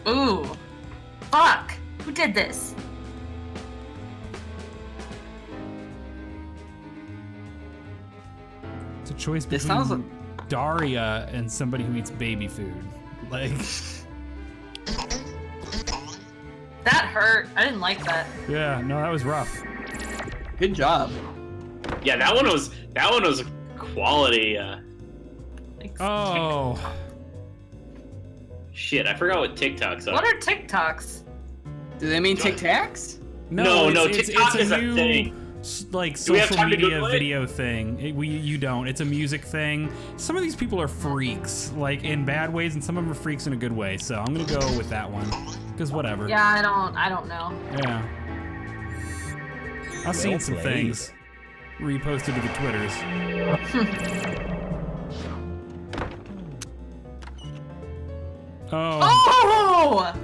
Ooh. Fuck. Who did this? It's a choice This between sounds like- Daria and somebody who eats baby food. Like, That hurt. I didn't like that. yeah, no, that was rough. Good job. Yeah, that one was quality. Oh, Shit, I forgot what TikToks are. What are TikToks? Do they mean Tic Tacs? No, it's TikTok is a new, thing. like Do we have social time to media Google it? video thing. You don't. It's a music thing. Some of these people are freaks, like in bad ways, and some of them are freaks in a good way. So I'm gonna go with that one, because whatever. Yeah, I don't know. Yeah. I've seen Well some played. things reposted to the Twitters. Oh. Oh!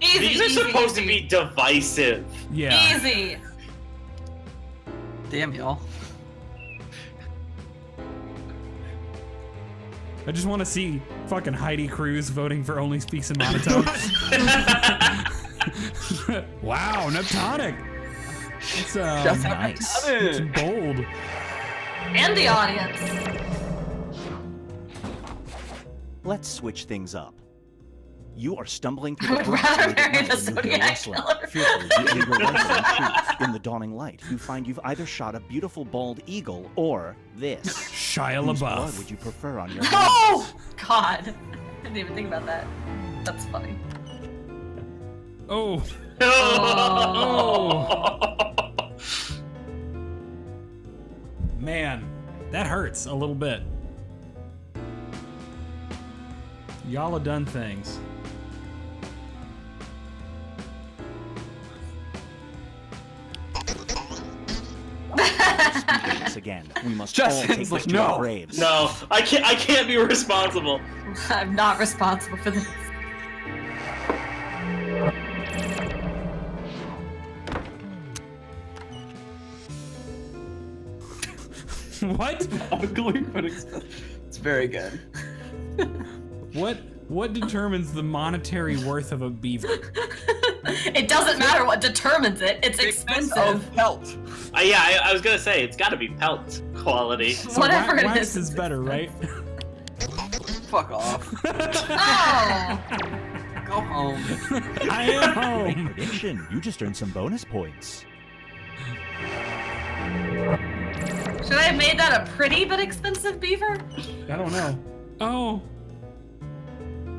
Easy, These are easy, supposed to easy. be divisive. Yeah. Easy. Damn y'all. I just want to see fucking Heidi Cruz voting for Only Speaks in Monotone. Wow, Neptonic. It's Just nice. Neptonic. It's bold. And the audience. Let's switch things up. You are stumbling I through the would brooks rather late at marry night the when you hear Zodiac rustling. Killer. Fearfully, you aim your rifle and shoot. In the dawning light, you find you've either shot a beautiful bald eagle or this. Shia Whose blood LaBeouf. would you prefer on your Oh! God. I didn't even think about that. That's funny. Oh. Oh. Man, that hurts a little bit. Y'all have done things. Speak of this again. We must all take Justin's this like, to our no. graves. No, I can't be responsible. I'm not responsible for this. What? Ugly but it's very good. What determines the monetary worth of a beaver? It doesn't matter what determines it. It's Expense expensive. of pelt. I was gonna say it's got to be pelt quality. So Whatever it wax is. is better, right? Fuck off. Oh! Go home. I am Great home. prediction. You just earned some bonus points. Should I have made that a pretty but expensive beaver? I don't know. Oh.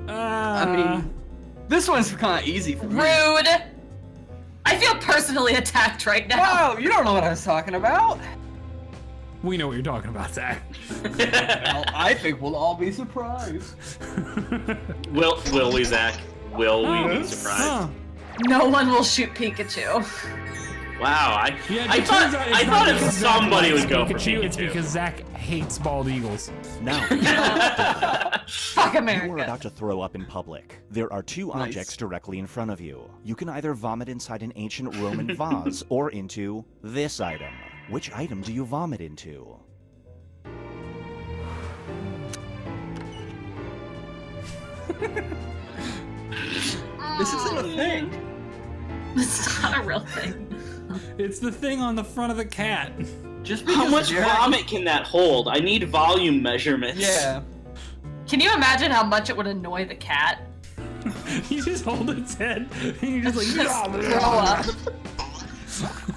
I mean, this one's kind of easy for me. Rude! I feel personally attacked right now. Wow, you don't know what I was talking about. we know what you're talking about, Zach. Well, I think we'll all be surprised. Will we, Zach? Will we be Huh. surprised? No one will shoot Pikachu. Wow, Yeah, I it thought turns out it's I not thought if because Zach somebody likes would go for Pikachu, it's Pikachu. because Zach hates bald eagles. Now, Fuck you are America. about to throw up in public. There are two Nice. objects directly in front of you. You can either vomit inside an ancient Roman vase or into this item. Which item do you vomit into? This isn't a thing. It's not a real thing. It's the thing on the front of the cat. Just How because much Jared- vomit can that hold? I need volume measurements. Yeah. Can you imagine how much it would annoy the cat? You just hold its head and you just like Just throw up.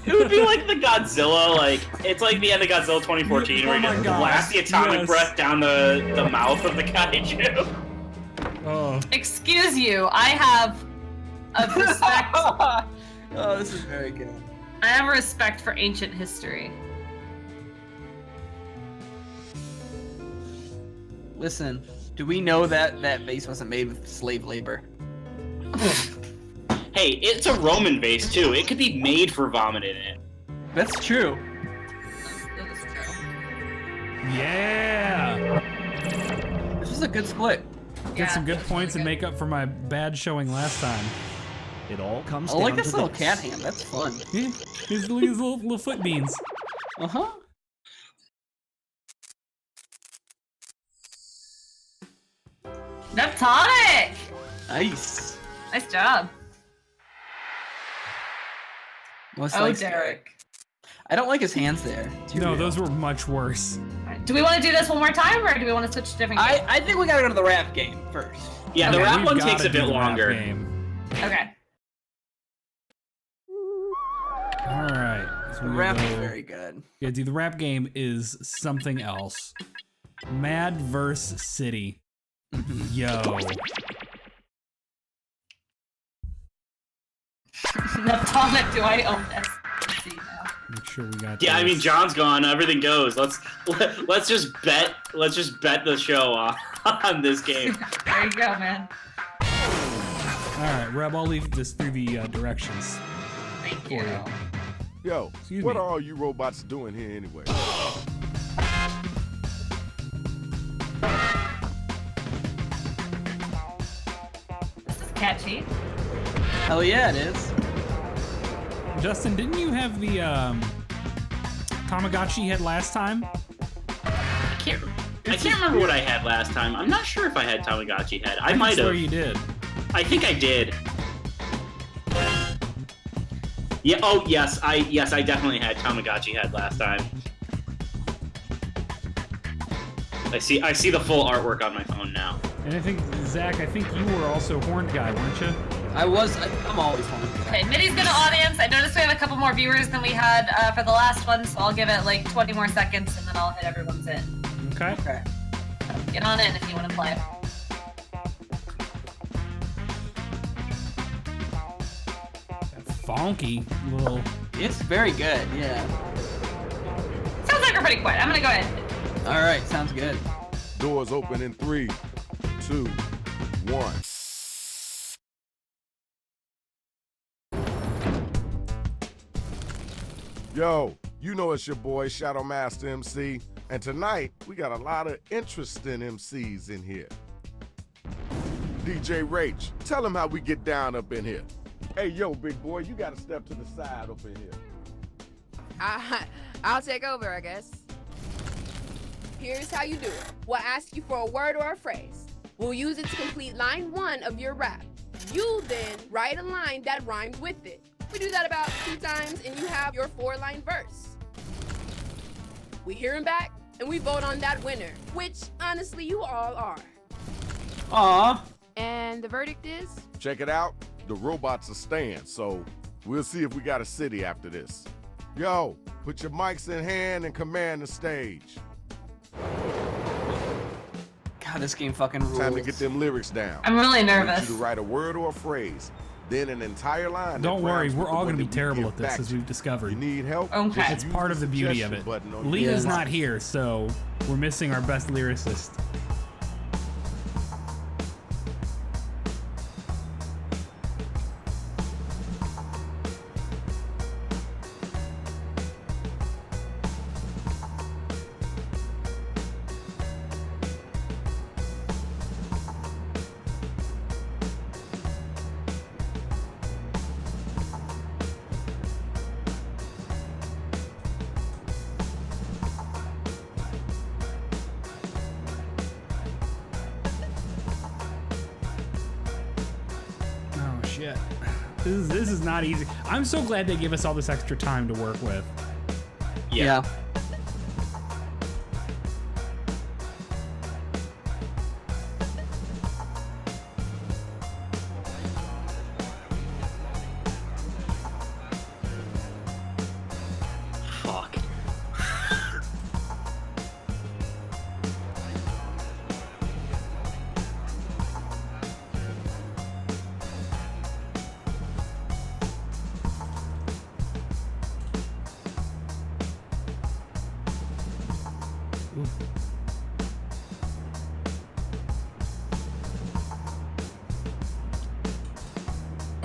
It would be like the Godzilla, like it's like the end of Godzilla 2014 where Oh you my just God, blast the atomic yes. breath down the mouth of the kaiju. Oh, Excuse you, I have a respect. Oh, this is very good. I have a respect for ancient history. Listen, do we know that that vase wasn't made with slave labor? Hey, it's a Roman vase too. It could be made for vomit in it. That's true. That is true. yeah. This was a good split. Get some good that's points really and good. make up for my bad showing last time. It all comes I down like to this little this. cat hand. That's fun. Yeah, these little foot beans. Uh huh. Neptonic! Nice. Nice job. Most Oh, likes Derek. I don't like his hands there. Too No, real. those were much worse. Do we want to do this one more time, or do we want to switch to different game? I think we gotta go to the rap game first. Yeah, the Okay, rap we've one gotta takes a do bit the rap longer. game. Okay. All right. So The we rap is go- very good. Yeah, dude, the rap game is something else. Mad vs. City. Yo. Neptonic, do I own this? Let's see now. Make sure we got Yeah, I this. mean John's gone. Everything goes. Let's just bet. Let's just bet the show on this game. There you go, man. All right, Reb, I'll leave this through the directions. Thank For you. you. Yo, Excuse what me. are all you robots doing here anyway? This is catchy. Hell yeah, it is. Justin, didn't you have the Tamagotchi you had last time? I can't remember what I had last time. I'm not sure if I had Tamagotchi head. I think might swear have. you did. I think I did. Yeah. Oh yes. I definitely had Tamagotchi head last time. I see the full artwork on my phone now. And I think, Zach, I think you were also Horned Guy, weren't you? I'm always home. Okay, Mitty's gonna audience. I noticed we have a couple more viewers than we had for the last one, so I'll give it like 20 more seconds and then I'll hit everyone's in. Okay. Okay. So get on in if you want to play. That funky little. It's very good. Yeah. Sounds like we're pretty quiet. I'm gonna go ahead. All right. Sounds good. Doors open in 3, 2, 1. Yo, you know it's your boy Shadow Master MC, and tonight we got a lot of interesting MCs in here. DJ Rach, tell him how we get down up in here. Hey, yo, big boy, you gotta step to the side up in here. I'll take over, I guess. Here's how you do it. We'll ask you for a word or a phrase. We'll use it to complete line 1 of your rap. You then write a line that rhymes with it. We do that about 2 times and you have your 4-line verse. We hear him back and we vote on that winner, which honestly you all are. Aw. And the verdict is? Check it out, the robots are staying, so we'll see if we got a city after this. Yo, put your mics in hand and command the stage. God, this game fucking rules. Time to get them lyrics down. I'm really I need nervous. you to write a word or a phrase, then an entire line. Don't that worry, rhymes we're with the all one going to be that we terrible give at this, back as to you. we've discovered. You need help? Okay. Just It's use part of the beauty of suggestion it. button on your Leah's phone. not here, so we're missing our best lyricist. Oh shit. This is not easy. I'm so glad they give us all this extra time to work with. Yeah.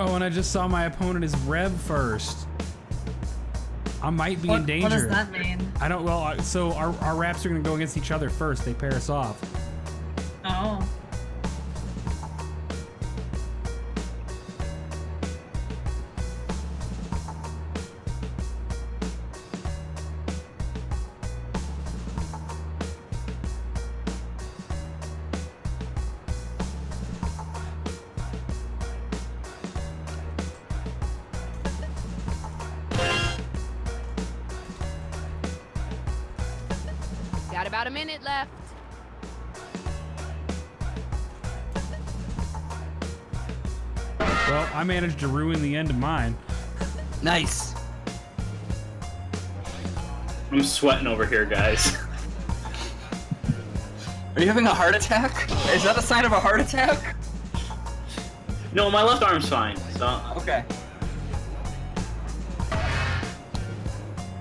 Oh, and I just saw my opponent is Rev first. I might be in danger. What does that mean? I don't. Well, so our raps are gonna go against each other first. They pair us off. Oh. Got about a minute left. Well, I managed to ruin the end of mine. Nice. I'm sweating over here, guys. Are you having a heart attack? Is that a sign of a heart attack? No, my left arm's fine. So Okay.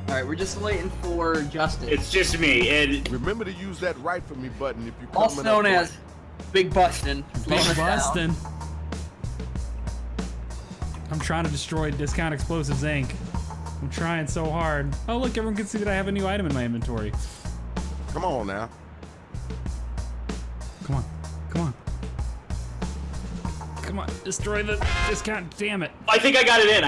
All right, we're just waiting for Justin. it's just me. And Remember to use that right for me button if you coming Also known up as Big Bustin'. Big Slow us down. Bustin'. I'm trying to destroy Discount Explosives Inc. I'm trying so hard. Oh, look, everyone can see that I have a new item in my inventory. Come on now. Come on. Come on. Come on. Destroy the discount. Damn it. I think I got it in.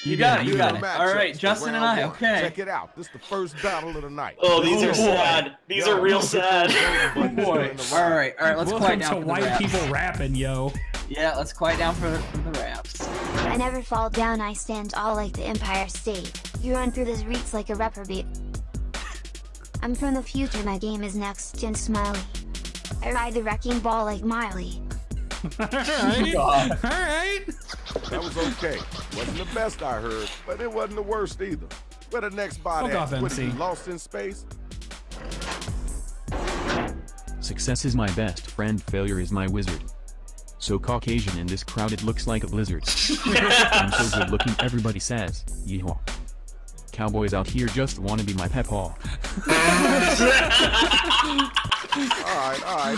You got it. You got it. Matchups All right, for Justin and round I. one. Okay. Check it out. This is the first battle of the night. Oh, these are Oh, sad. These are real sad. Oh boy. All right. Let's Welcome quiet to down for the white raps. people rapping, yo. Yeah, let's quiet down for the raps. I never fall down, I stand tall like the Empire State. You run through the streets like a reprobate. I'm from the future, my game is next gen smiley. I ride the wrecking ball like Miley. Alright. God. Alright. That was okay. Wasn't the best I heard, but it wasn't the worst either. Where the next bot Fuck at? off, What, MC. you lost in space? Success is my best friend, failure is my wizard. So Caucasian in this crowd, it looks like a blizzard. I'm so good looking, everybody says, yeehaw. Cowboys out here just wanna be my pep-haw. Alright. I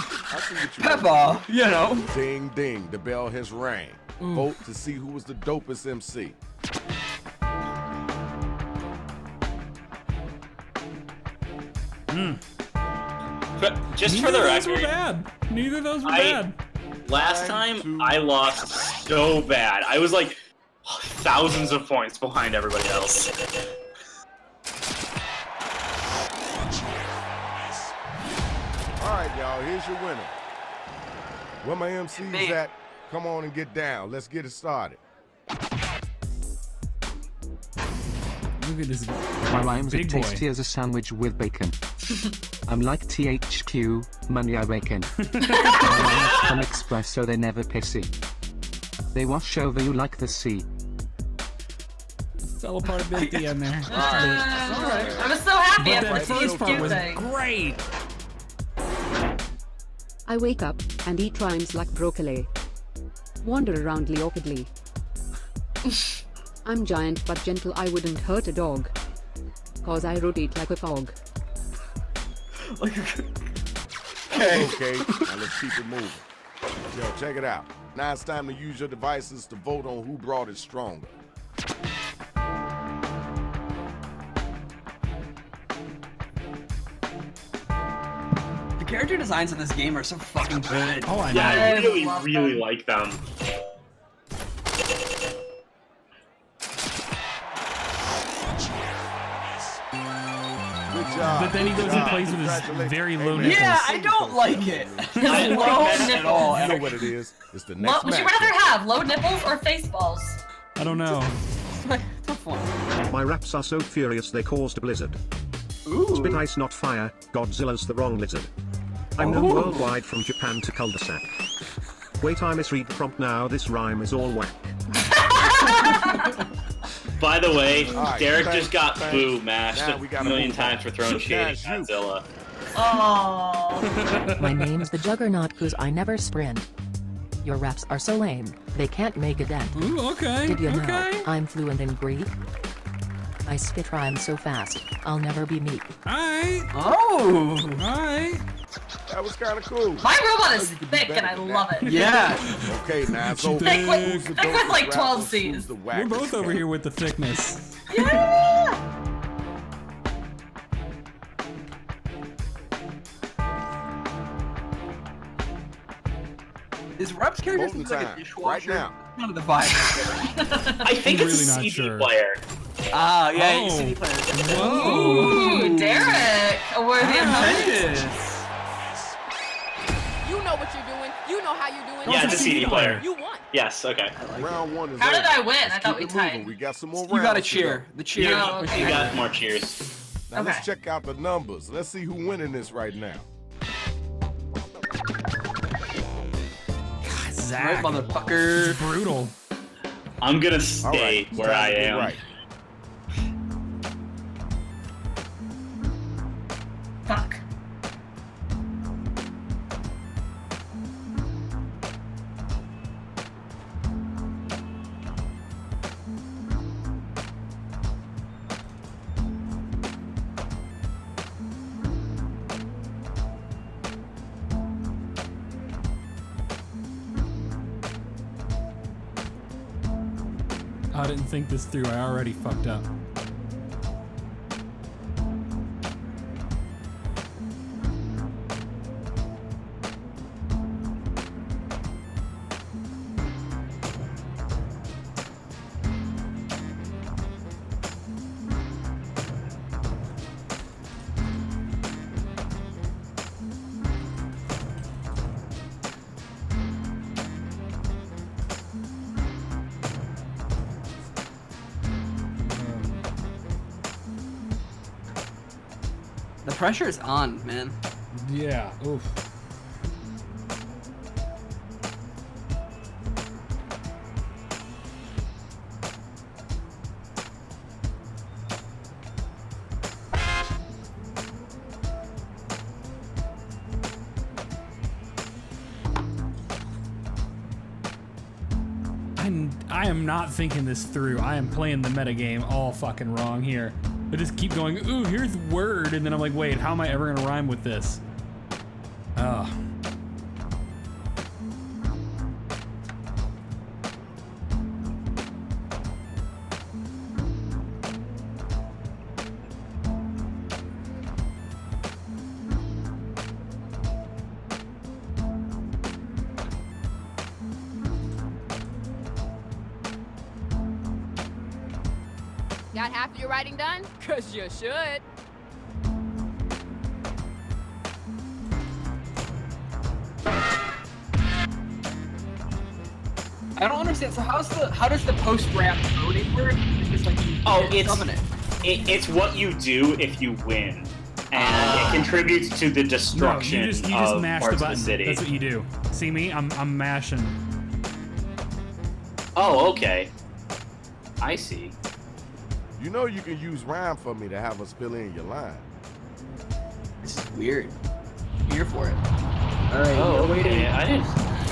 see what you Peppa, you know. Ding ding, the bell has rang. Vote to see who was the dopest MC. But just Neither for the of those were record, bad. Neither of those were I- bad. last time I lost so bad. I was like thousands of points behind everybody else. Alright, y'all, here's your winner. Where my MC's Man. at, come on and get down. Let's get it started. Look at this. My rhymes are Big boy. tasty as a sandwich with bacon. I'm like THQ, money I reckon. My rhymes come express so they're never pissy. They wash over you like the sea. Fell apart a bit at the end there. I was so happy But after that the first part THQ was thing. great. I wake up and eat rhymes like broccoli. Wander around leopardly. I'm giant but gentle, I wouldn't hurt a dog. Cause I rotate like a cog. Okay, now let's keep it moving. Yo, check it out. Now it's time to use your devices to vote on who brought it stronger. The character designs in this game are so fucking good. Oh, I know. Yeah, I I really, love really them. like them. Good job. But then he good goes and job. plays with his Congratulations. very Hey, low man. nipples. Yeah, I don't like it. I It's don't low like that at all. You know what it is. It's the What next would you matchup. rather have, low nipples or face balls? I don't know. Tough one. My raps are so furious they caused a blizzard. Ooh. Spit ice, not fire. Godzilla's the wrong lizard. I'm known worldwide from Japan to cul-de-sac. Wait, I misread the prompt now. This rhyme is all whack. By the way, Alright, Derek thanks, just got thanks. boo mashed Now we a gotta million move on. times for throwing shade at That's you. Godzilla. Oh. My name's the Juggernaut cause I never sprint. Your raps are so lame, they can't make a dent. Ooh, okay. Did you know Okay. I'm fluent in Greek? I spit rhymes so fast, I'll never be meek. Alright. Oh. Alright. That was kind of cool. My robot is You could do thick better and I than love that. it. Yeah. Okay, now so Thick with, who's the thick with dopest like 12 rapper, C's. who's the We're wackest both over cat? here with the thickness. Yeah. Is Rep's character Voting like a time, dishwasher? right now. None of the vibe. I think I'm it's really a not CD sure. player. Ah, yeah, Oh. CD player. Whoa. Ooh, Derek, a worthy opponent. You know what you're doing. You know how you're doing. Yeah, it's a CD player. You won. Yes, okay. Round one is How did over. I win? Let's I thought keep we it moving. tied. We got some more rounds. You got a to cheer. go. The cheer. Oh, okay. You got more cheers. Now let's Okay. check out the numbers. Let's see who's winning this right now. God, Right, Zach. motherfucker. Brutal. I'm gonna All stay right, where time I to get am. right. Fuck. I didn't think this through. I already fucked up. The pressure is on, man. Yeah. Oof. I am not thinking this through. I am playing the metagame all fucking wrong here. I just keep going, ooh, here's word, and then I'm like, wait, how am I ever gonna rhyme with this? Oh. Got half of your writing done? Cause you should. I don't understand. So how does the post rap voting work? It's just like It's what you do if you win, and it contributes to the destruction No, you just of mash parts the of button. the city. That's what you do. See me? I'm mashing. Oh, okay. I see. You know you can use rhyme for me to have us fill in your line. This is weird. I'm here for it. All right. Oh, no waiting. okay. I didn't.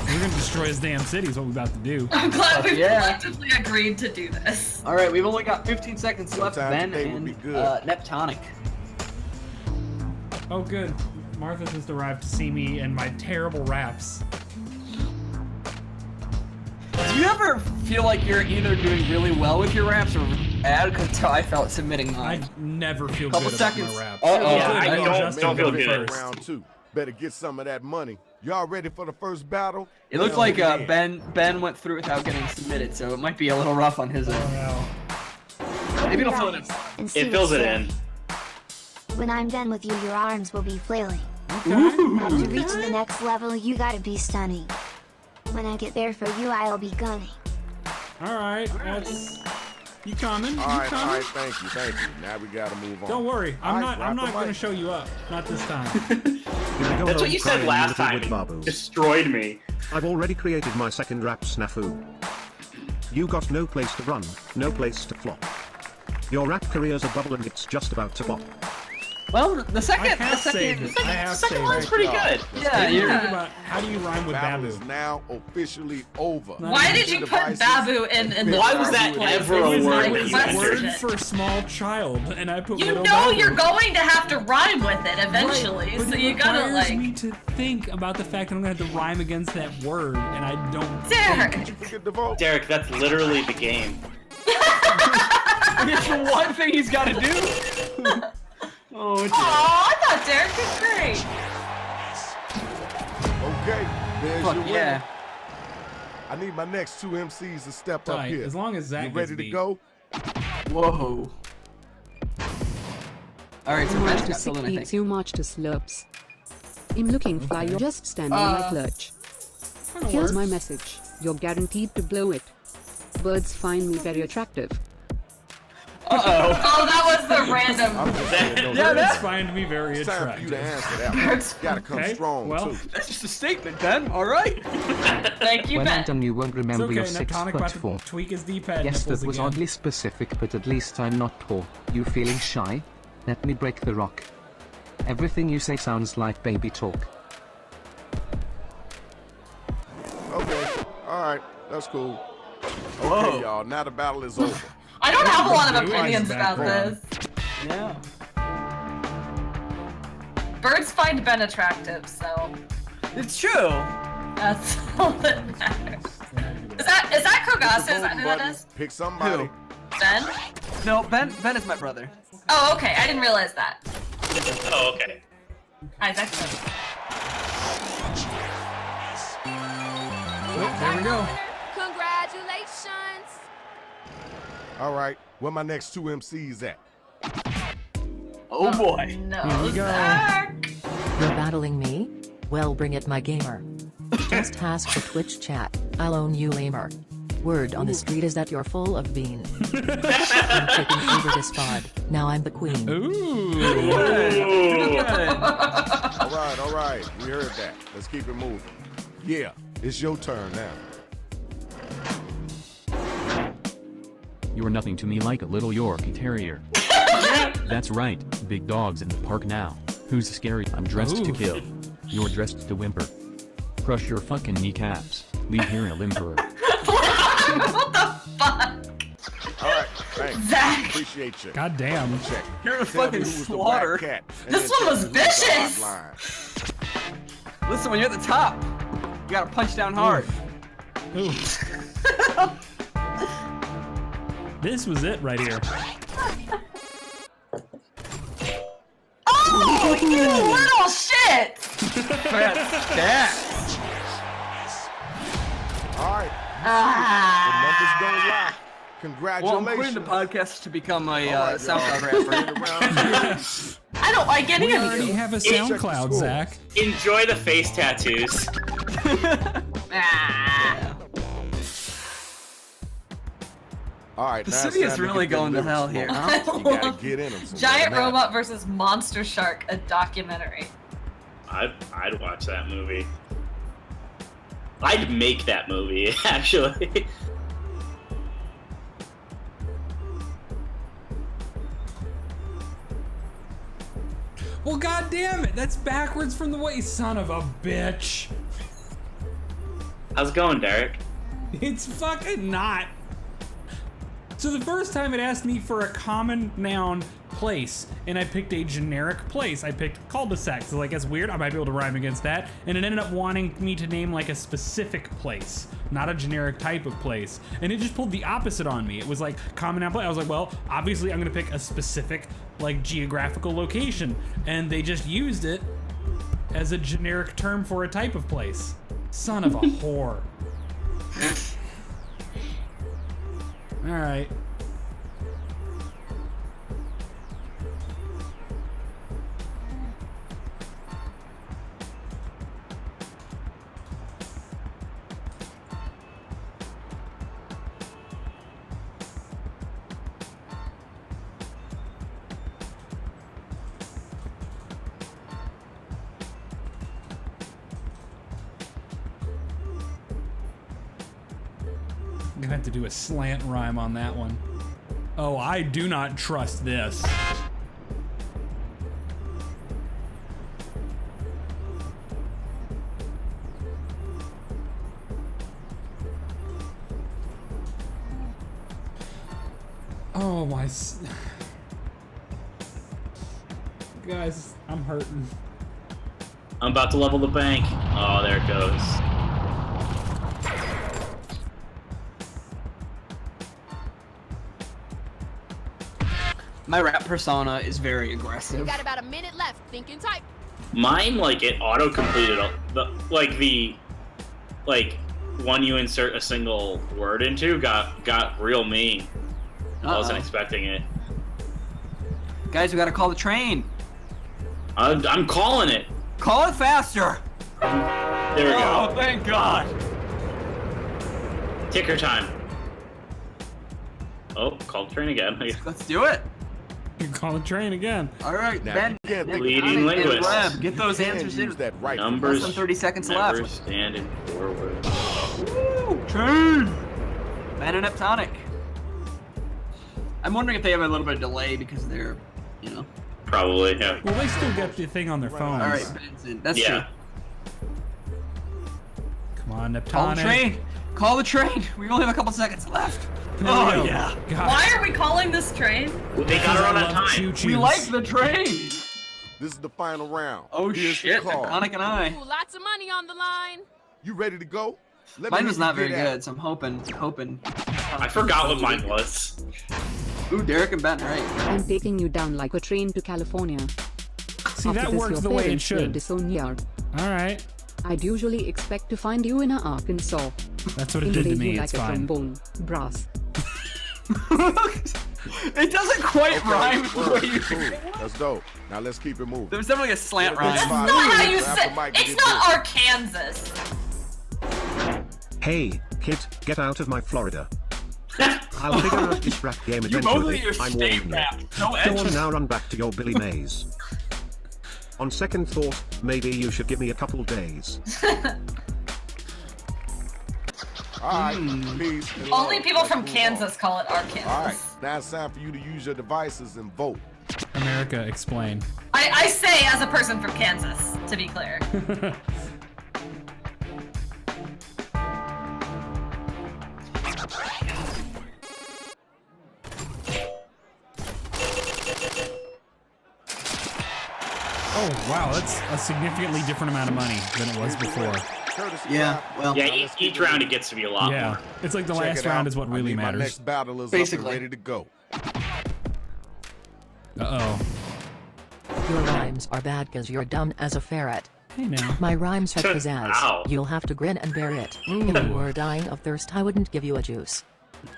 We're gonna destroy his damn city. Is what we're about to do. I'm glad we Yeah. collectively agreed to do this. All right, we've only got 15 seconds left. Sometimes Ben today would and be good. Neptonic. Oh, good. Martha just arrived to see me and my terrible raps. Do you ever feel like you're either doing really well with your raps or bad? Because that's how I felt submitting I mine. never feel Couple good seconds. about my raps. Uh-oh. Yeah, I Good. don't Justin, feel go good. first. Round two. Better get some of that money. Y'all ready for the first battle? It looks Now like begin. Ben went through without getting submitted, so it might be a little rough on his end. Oh, Maybe it'll fill it in. And see It fills what's it there. in. When I'm done with you, your arms will be flailing. no. To reach the next level, you gotta be stunning. When I get there for you, I'll be gunning. All right. That's you coming? All You right, coming? thank you. Now we gotta move on. Don't worry. I'm All not. right, I'm drop not the going to mic. show you up. Not this time. That's what you said last time. Babu. It destroyed me. I've already created my second rap snafu. You got no place to run, no place to flop. Your rap career's a bubble and it's just about to pop. Well, the second, I have saved it. I have Second saved one's it. pretty good. Yeah, Think you're. about how do you rhyme with Battle Babu? is now officially over. Why did you put Babu in the Why was that first place? ever a Is word my that you question. Word for small child, and I put You little know Babu. you're going to have to rhyme with it eventually, Right, but so it you gotta requires like. me to think about the fact that I'm gonna have to rhyme against that word, and I don't. Derek. Forget the vote. Derek, that's literally the game. It's the one thing he's got to do. Oh, dear. Aw, I thought Derek did great. Okay, there's Fuck your winner. yeah. I need my next two MCs to step up Right, here. as long as Zach You ready gets to beat. go? Whoa. All right, so Too much Ben's to got something, I sick, think. too much to slurps. I'm looking for you just stand on my clutch. Here's my message. You're guaranteed to blow it. Birds find me very attractive. Uh-oh. Oh, that was the random. I'm just saying, no, Yeah, Birds that- find me very it's time for you to attractive. answer that one. Gotta come Okay, strong, well. too. That's just a statement, Ben. All right. Thank you, When I'm Ben. done, you won't It's remember your okay, 6 Neptonic foot about to 4. tweak his D-pad Yes, nipples that was again. oddly specific, but at least I'm not tall. You feeling shy? Let me break the rock. Everything you say sounds like baby talk. Okay, all right, that's cool. Okay, Whoa. y'all, now the battle is over. I don't have a lot of Blue opinions eyes about background. this. Yeah. Birds find Ben attractive, so It's true. that's all that matters. Is that Kogas? Is that who that is? Pick somebody. Who? Ben? No, Ben is my brother. Oh, okay. I didn't realize that. Oh, okay. Isaac. Oh, there we go. Congratulations. All right, where my next two MCs at? Oh boy. No, Here we go. Zach. You're battling me? Well, bring it, my gamer. Just ask the Twitch chat. I'll own you, lamer. Word on the street is that you're full of bean. I'm taking over this pod. Now I'm the queen. Ooh. Good. All right, we heard that. Let's keep it moving. Yeah, it's your turn now. You're nothing to me like a little Yorkie Terrier. That's right, big dogs in the park now. Who's scary? I'm dressed to Ooh. kill. You're dressed to whimper. Crush your fucking kneecaps. Leave here a limperer. What the fuck? All right, thanks. Zach. Appreciate you. God damn. Check. You're a Tell me fucking who was the slaughter. black cat, and This then one tell was me who's the hot vicious. line. Listen, when you're at the top, you gotta punch down hard. Ooh. This was it right here. Oh, you little shit! That's All right, Ah. the numbers don't lie. Well, I'm Congratulations. putting the podcast to become a All right, y'all. SoundCloud rapper. I don't like any We of already you. have a Check the SoundCloud, score. Zach. Enjoy the face tattoos. Ah. All right, The now city it's is time really get them going to lyrics hell flowing. here, huh? You gotta get in them. Giant Robot versus Monster Shark, a documentary. I'd watch that movie. I'd make that movie, actually. Well, god damn it. That's backwards from the way. Son of a bitch. How's it going, Derek? It's fucking not. So the first time it asked me for a common noun place, and I picked a generic place. I picked cul-de-sac, so like, that's weird. I might be able to rhyme against that. And it ended up wanting me to name like a specific place, not a generic type of place. And it just pulled the opposite on me. It was like common noun place. I was like, well, obviously I'm gonna pick a specific like geographical location. And they just used it as a generic term for a type of place. Son of a whore. All right. I'm gonna have to do a slant rhyme on that one. Oh, I do not trust this. Oh my. Guys, I'm hurting. I'm about to level the bank. Oh, there it goes. My rap persona is very aggressive. You got about a minute left. Think and type. Mine, like, it auto completed when you insert a single word into got real mean. I wasn't expecting it. Guys, we gotta call the train. I'm calling it. Call it faster. There we go. Oh, thank God. Ticker time. Oh, call the train again. Let's do it. You call the train again. All right, Now, Ben. you can't think Leading of linguist. Web, get those You can't answers use in. that right. Numbers. Less than 30 seconds Never left. standing forward. Woo, train. Ben and Neptonic. I'm wondering if they have a little bit of delay because they're, you know. Probably, yeah. Well, they still get the thing on their phones. All right, Ben's in. That's Yeah. true. Come on, Neptonic. Call the train. Call the train. We only have a couple seconds left. There we Oh go. yeah. God. Why are we calling this train? They got her on that time. Choo-choos. We like the train. This is the final round. Oh Here's shit, the call. Neptonic and I. Ooh, lots of money on the line. You ready to go? Let Mine me was hear not you very get at good, so I'm hoping. I forgot what mine was. Ooh, Derek and Ben, right? I'm taking you down like a train to California. See, After that this, works your the way it parents will should. disown you. All right. I'd usually expect to find you in Arkansas. That's what it did to Inlay me. you It's like a fine. trombone, brass. It doesn't quite Okay, rhyme with the cool, way you. cool. That's dope. Now let's keep it moving. There's definitely a slant Yeah, rhyme. that's That's not how you After say. Mike It's did not this. Arkansas. Hey, kid, get out of my Florida. I'll figure out this rap game You both eventually. of your I'm state warning rap. you. No Go edge. on now, run back to your Billy Mays. On second thought, maybe you should give me a couple days. All right, please. and Only love, people let's from move Kansas call it on. All Arkansas. right, now it's time for you to use your devices and vote. America, explain. I say as a person from Kansas, to be clear. Oh, wow. That's a significantly different amount of money than it was before. Courtesy Yeah, rap. well. Yeah, Now let's keep each it round moving. it gets to be a lot Yeah. more. It's like the Check last it round out. is what I really mean, my matters. next battle is Basically. up and ready to go. Uh-oh. Your rhymes are bad cause you're dumb as a ferret. Hey, now. My rhymes have pizzazz. Ow. You'll have to grin and bear it. If you were dying of thirst, I wouldn't give you a juice.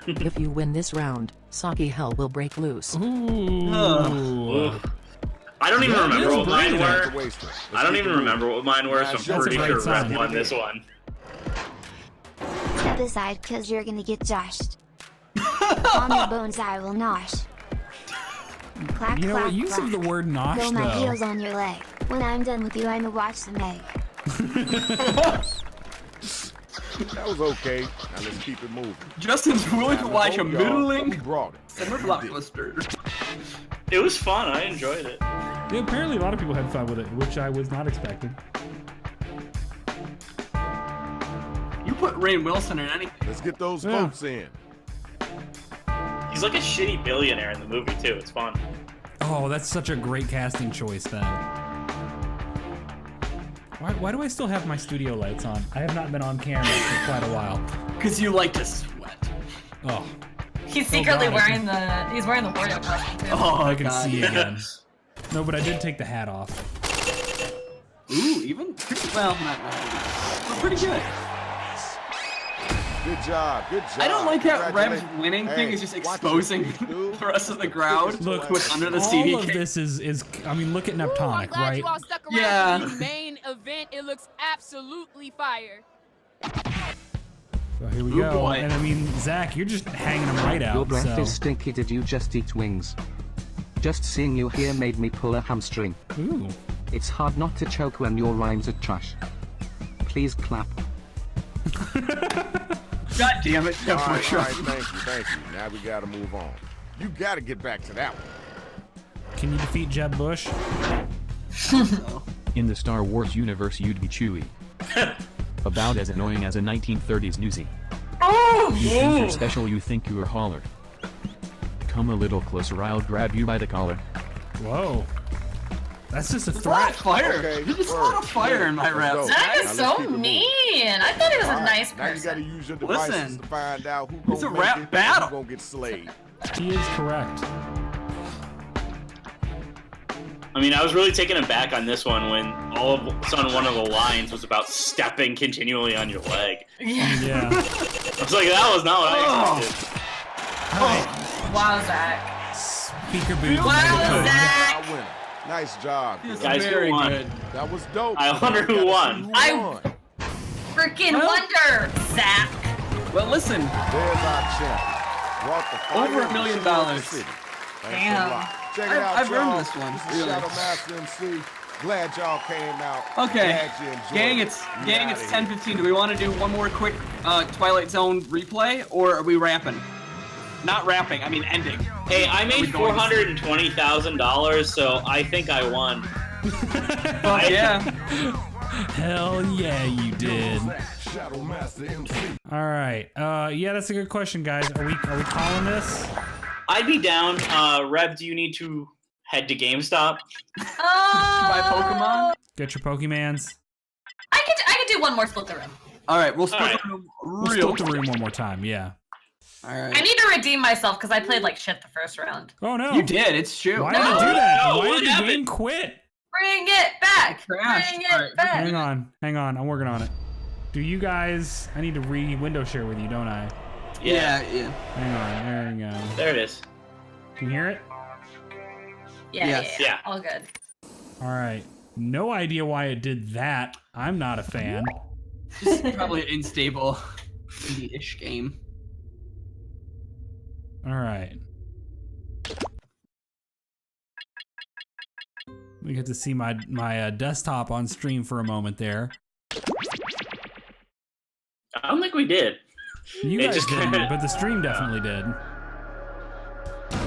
If you win this round, soggy hell will break loose. Ooh. I don't even Yeah, remember it's what mine brilliant. were. To waste it. Let's I don't keep even it moving. remember what mine were, so That's I'm a pretty great sure Red sign. won this one. Step aside, cause you're gonna get joshed. On your bones I will nosh. Clack, You know clack, what? Use clack. of the word nosh, Throw my though. heels on your leg. When I'm done with you, I'm gonna watch the meg. That was okay. Now let's keep it moving. Justin's willing to Now, watch a vote, y'all. Who middling brought it? summer You did. blockbuster. It was fun. I enjoyed it. Yeah, apparently a lot of people had fun with it, which I was not expecting. You put Rainn Wilson in anything. Let's get those Yeah. votes in. He's like a shitty billionaire in the movie too. It's fun. Oh, that's such a great casting choice, then. Why do I still have my studio lights on? I have not been on camera for quite a while. Because you like to sweat. Oh, He's secretly God. wearing the Wario costume too. Oh, I can God. see again. No, but I did take the hat off. Ooh, even pretty well, not really. But pretty good. Good job. Good job. I don't like that Rev's Congratulations. winning thing Hey, is just watch exposing it, dude. the rest of the crowd Look, to what's under the all CD of case. this is. I mean, look at Ooh, I'm Neptonic, glad right? you all stuck around Yeah. for the main event. It looks absolutely fire. So here we Ooh, go. boy. And I mean, Zach, you're just hanging them right out. Your breath so. is stinky. Did you just eat wings? Just seeing you here made me pull a hamstring. Ooh. It's hard not to choke when your rhymes are trash. Please clap. God damn it, All Jeff right, Bush. all right, thank you. Now we gotta move on. You gotta get back to that one. Can you defeat Jeb Bush? In the Star Wars universe, you'd be Chewie. About as annoying as a 1930s newsie. You think you're special, you think you're holler. come a little closer, I'll grab you by the collar. Whoa. That's just a There's a lot of threat. fire. Okay, There's just a lot of fire in my Let's raps. go. Zach is Now so let's keep it moving. mean. I thought he was a All right, nice now you gotta person. use your devices Listen, to find out who's it's gonna a make rap it battle. and who's gonna get slayed. He is correct. I mean, I was really taken aback on this one when all of a sudden one of the lines was about stepping continually on your leg. Yeah. Yeah. I was like, that was not what I expected. All right. Wow, Zach. Peekaboo. Wow, Mega Zach. Winner. Nice job. Feels Guys. Guys, who very won? good. That was dope. I wonder who won. Freaking Well- wonder, Zach. Well, listen. There's our champion. Walk the fire Over $1 and million. show the city. Thanks Damn. a lot. Check it out, I've earned y'all. this one, This is really. Shadow Master MC. Glad y'all came out. Okay, Glad you enjoyed gang, it. it's We gang. outta It's here. 10:15. Do we want to do one more quick Twilight Zone replay, or are we rapping? Not rapping. I mean ending. Hey, I Are we made going to- $420,000, so I think I won. Fuck yeah. Hell yeah, you did. Shadow Master MC. All right. Yeah, that's a good question, guys. Are we calling this? I'd be down. Rev, do you need to head to GameStop? Buy Pokemon. Get your Pokemans. I could do one more split the room. All right, we'll split All right. the room We'll real. split the room one more time. Yeah. All right. I need to redeem myself because I played like shit the first round. Oh no. You did. It's true. Why No. did you do that? No, Why what did the happened? game quit? Bring it back. Crashed. Bring All it right. back. Hang on. I'm working on it. Do you guys? I need to window share with you, don't I? Yeah. Hang on. There we go. There it is. Can you hear it? Yeah, Yes. yeah, Yeah. all good. All right. No idea why it did that. I'm not a fan. Just probably an unstable indie-ish game. All right. We get to see my desktop on stream for a moment there. I don't think we did. You It guys just didn't, kinda- but the stream definitely did.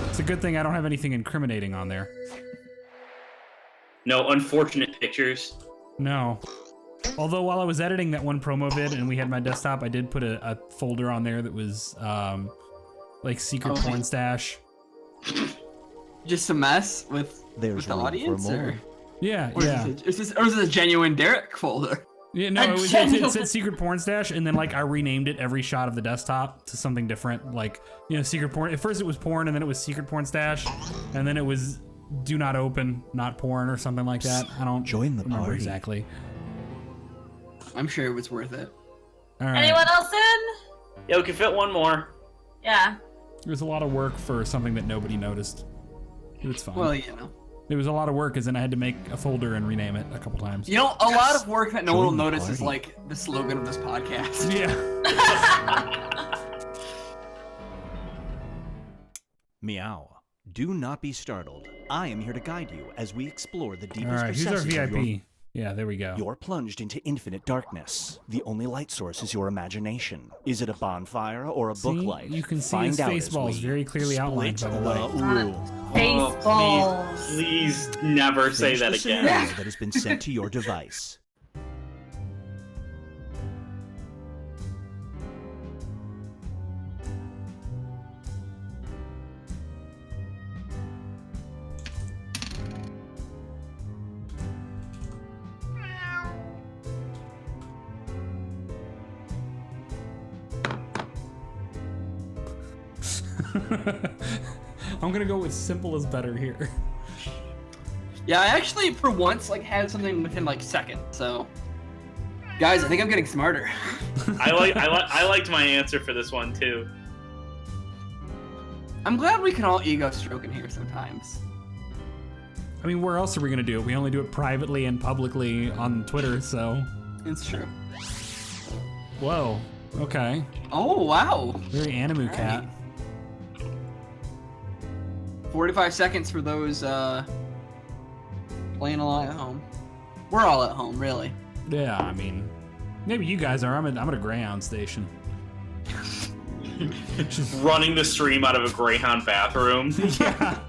It's a good thing I don't have anything incriminating on there. No unfortunate pictures. No. Although while I was editing that one promo vid and we had my desktop, I did put a folder on there that was like secret porn stash. Just a mess with There's the room for audience, more. or Yeah, or yeah. is this a genuine Derek folder? Yeah, no, A it genuine- said secret porn stash, and then like I renamed it every shot of the desktop to something different, like secret porn. At first it was porn, and then it was secret porn stash, and then it was do not open, not porn, or something like that. I don't Join the remember party. exactly. I'm sure it was worth it. All right, Anyone else in? Yeah, we can fit one more. Yeah. it was a lot of work for something that nobody noticed. It's fine. Well, It was a lot of work, as in I had to make a folder and rename it a couple times. a lot of work that no one will Join the notice is party. like the slogan of this podcast. Yeah. Meow. Do not be startled. I am here to guide you as we explore the All deepest right, who's our recesses of VIP? your... Yeah, there we go. You're plunged into infinite darkness. The only light source is your imagination. Is it a bonfire or a book See? light? You can see Find his out face as balls we very clearly outlined by split the light. room. Baseballs. Please never say Finish that the again. scenario that has been sent to your device. I'm gonna go with simple is better here. Yeah, I actually for once had something within seconds. So, guys, I think I'm getting smarter. I liked my answer for this one too. I'm glad we can all ego stroke in here sometimes. I mean, where else are we gonna do it? We only do it privately and publicly on Twitter, so. It's true. Whoa. Okay. Oh wow. Very animu cat. 45 seconds for those playing along at home. We're all at home, really. Yeah, I mean, maybe you guys are. I'm at a Greyhound station. Just running the stream out of a Greyhound bathroom. Yeah.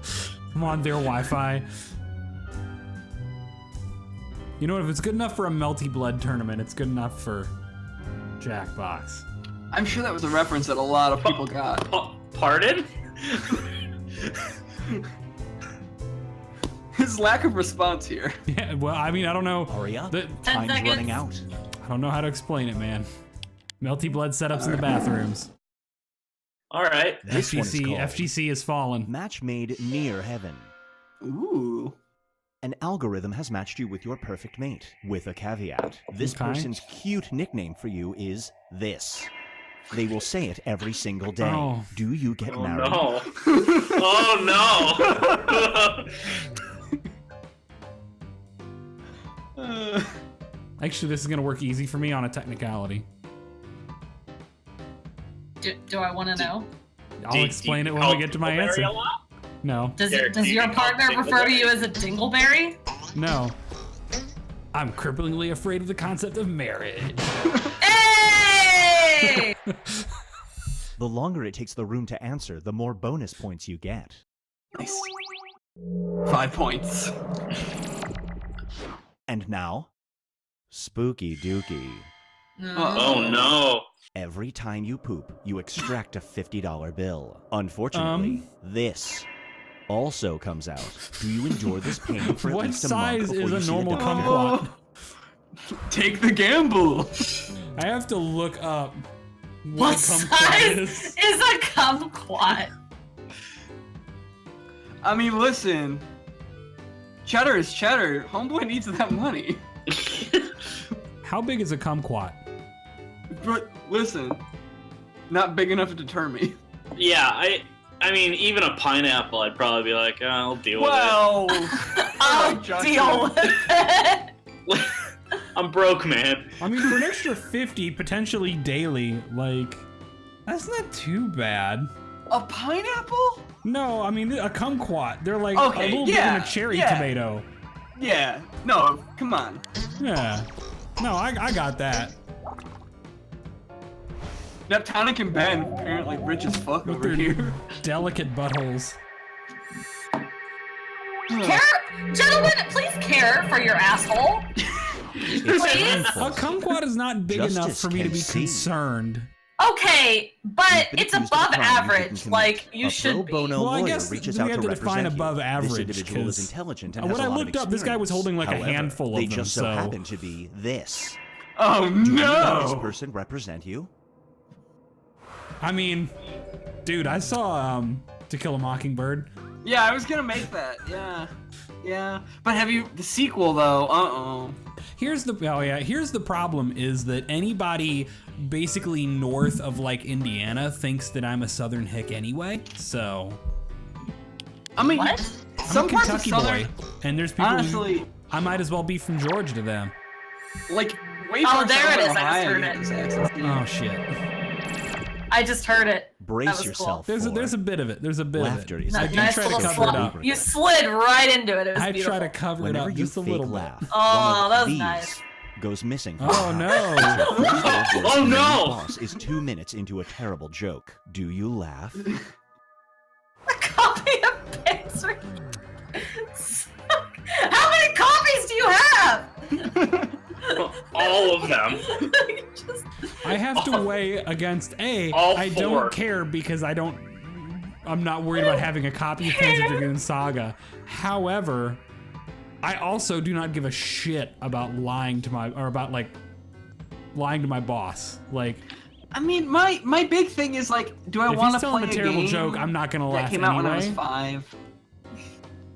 I'm on their Wi-Fi. You know what? If it's good enough for a Melty Blood tournament, it's good enough for Jackbox. I'm sure that was a reference that a lot of people got. Pardon? His lack of response here. Yeah, well, I mean, I don't know. Hurry up. The- 10 Time's seconds. running out. I don't know how to explain it, man. Melty blood setups in the bathrooms. All right. This one is called FGC is fallen. Match made near heaven. Ooh. An algorithm has matched you with your perfect mate, with a caveat. This Okay. person's cute nickname for you is this. They will say it every single day. Oh. Do you get married? No. Oh no. Actually, this is gonna work easy for me on a technicality. Do I want to know? I'll explain it when we get to my answer. No. Does Derek, do you your call partner it refer to dingleberry? you as a dingleberry? No. I'm cripplingly afraid of the concept of marriage. Hey! The longer it takes the room to answer, the more bonus points you get. Nice. 5 points. And now, Spooky Dookie. Oh no. Every time you poop, you extract a $50 bill. Unfortunately, this also comes out. Do you endure this pain for at What least a month size before is you a see normal doctor? kumquat? Take the gamble. I have to look up What a kumquat size is. is a kumquat? I mean, listen. Cheddar is cheddar. Homeboy needs that money. How big is a kumquat? But listen, not big enough to deter me. Yeah, I mean, even a pineapple, I'd probably be like, oh, I'll deal Well, I'll deal with it. with it. I'm broke, man. I mean, for an extra 50, potentially daily, like, that's not too bad. a pineapple? No, I mean, a kumquat. They're like Okay, a little bit yeah, than a cherry yeah. tomato. Yeah. No, come on. Yeah. No, I got that. Neptonic and Ben apparently rich as fuck With over their here. delicate buttholes. Care, gentlemen, please care for your asshole. It's Please? painful. A kumquat is not big enough Justice for me to can be see. concerned. Okay, but You've been it's accused of a above crime you didn't average. commit. Like you A should pro be. bono Well, I lawyer guess reaches we out have to to define represent above you. average, This individual is 'cause intelligent and when has a I lot of looked up, this guy was experience. holding like a However, handful of they them, just so so- happen to be this. Oh Do you let this no! person represent you? I mean, dude, I saw To Kill a Mockingbird. Yeah, I was gonna make that. Yeah. Yeah. But have you the sequel though? Here's the problem is that anybody basically north of like Indiana thinks that I'm a Southern hick anyway. So I mean, What? I'm some a parts Kentucky of Southern, boy, and there's people. honestly, I might as well be from Georgia to them. like way Oh, far there south it of is, I just Ohio, heard you it. have these accents, yeah. Oh shit. I just heard it. Brace That was yourself. There's a for bit of it. There's a bit laughter of it. is I the do Nice try to little cover it slide. up. You slid right into it. It was I beautiful. try to cover it Whenever up you just a fake little laugh, bit. Oh, one that of was these nice. goes missing. Oh no. Oh, no. The boss is 2 minutes into a terrible joke. Do you laugh? A copy of Panzer. How many copies do you have? All of them. Just- I have to weigh against All I four. don't care because I'm not worried about having a copy of Panzer Dragoon Saga. However, I also do not give a shit about lying to my boss. Like, I mean, my big thing is like, do I if want he's to telling play a terrible game joke, I'm not gonna that laugh came out when I was anyway. 5?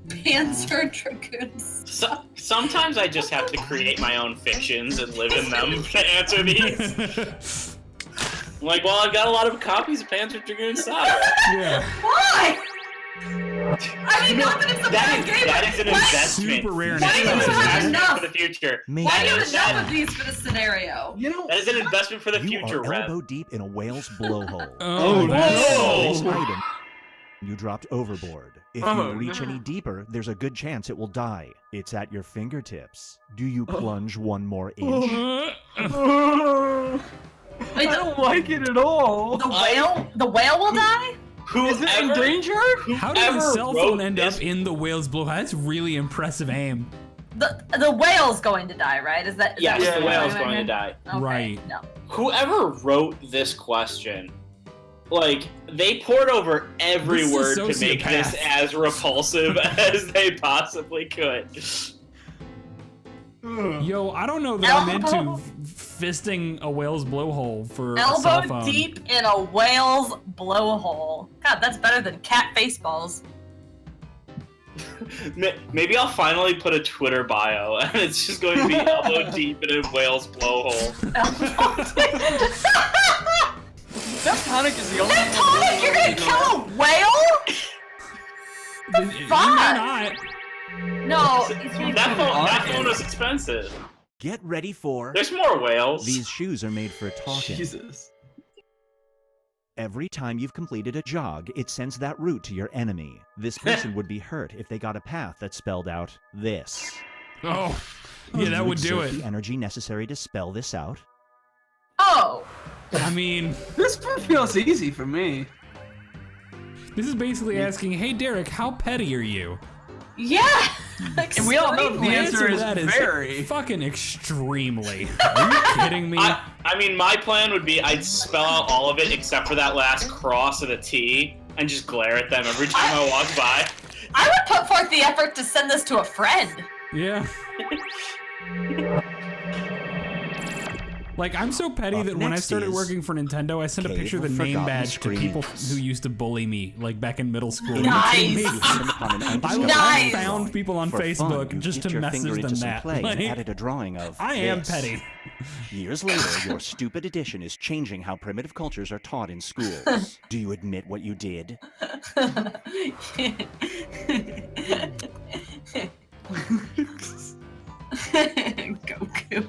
Panzer Dragoons. Sometimes I just have to create my own fictions and live in them to answer these. I'm like, well, I've got a lot of copies of Panzer Dragoon Saga. Yeah. Why? I mean, not that it's a bad game. That is an What? investment. Super rare and Why do you expensive. have Investment enough? for the future. Maybe Why do you have it's enough sad. of these for the scenario? You know, That is an investment for the You future, are Rev. elbow deep in a whale's blowhole. Oh, This no. item you dropped overboard. If Oh, you reach no. any deeper, there's a good chance it will die. It's at your fingertips. Do you plunge one more inch? I Wait, don't like it at all. the whale will die? Is it endangered? How did the Whoever cell wrote phone end this- up in the whale's blowhole? That's really impressive aim. The whale's going to die, right? Is that? Yes, Yeah, the yeah, whale's yeah. going to die. Okay, Right. No. Whoever wrote this question like they poured over every This is word to make this sociopath. as repulsive as they possibly could. Yo, I don't know that I'm into Elbow. fisting a whale's blowhole for a cell Elbow phone. deep in a whale's blowhole. God, that's better than cat faceballs. Maybe I'll finally put a Twitter bio, and it's just going to be elbow deep in a whale's blowhole. That tonic is the only That tonic, you're gonna kill a whale? You may not. No, it's really That phone was expensive. Get ready for... There's more whales. These shoes are made for talking. Jesus. Every time you've completed a jog, it sends that route to your enemy. This person would be hurt if they got a path that spelled out this. Oh, yeah, that would do exert it. the energy necessary to spell this out. Oh. I mean, this one feels easy for me. This is basically asking, hey Derek, how petty are you? Yeah. And we all know the answer to is that very. fucking extremely. Are you kidding me? I mean, my plan would be I'd spell out all of it except for that last cross and a T and just glare at them every time I walk by. I would put forth the effort to send this to a friend. Yeah. Like, I'm so petty that when I next started is working for Nintendo, I sent a Cave picture of the of name Forgotten badge to people Screens. who used to bully me, like back in middle school. Nice. I found people on For Facebook fun, just you to dipped your message finger them into some that. clay Like, and added a drawing of I am this. petty. Years later, your stupid addition is changing how primitive cultures are taught in schools. Do you admit what you did? Goku.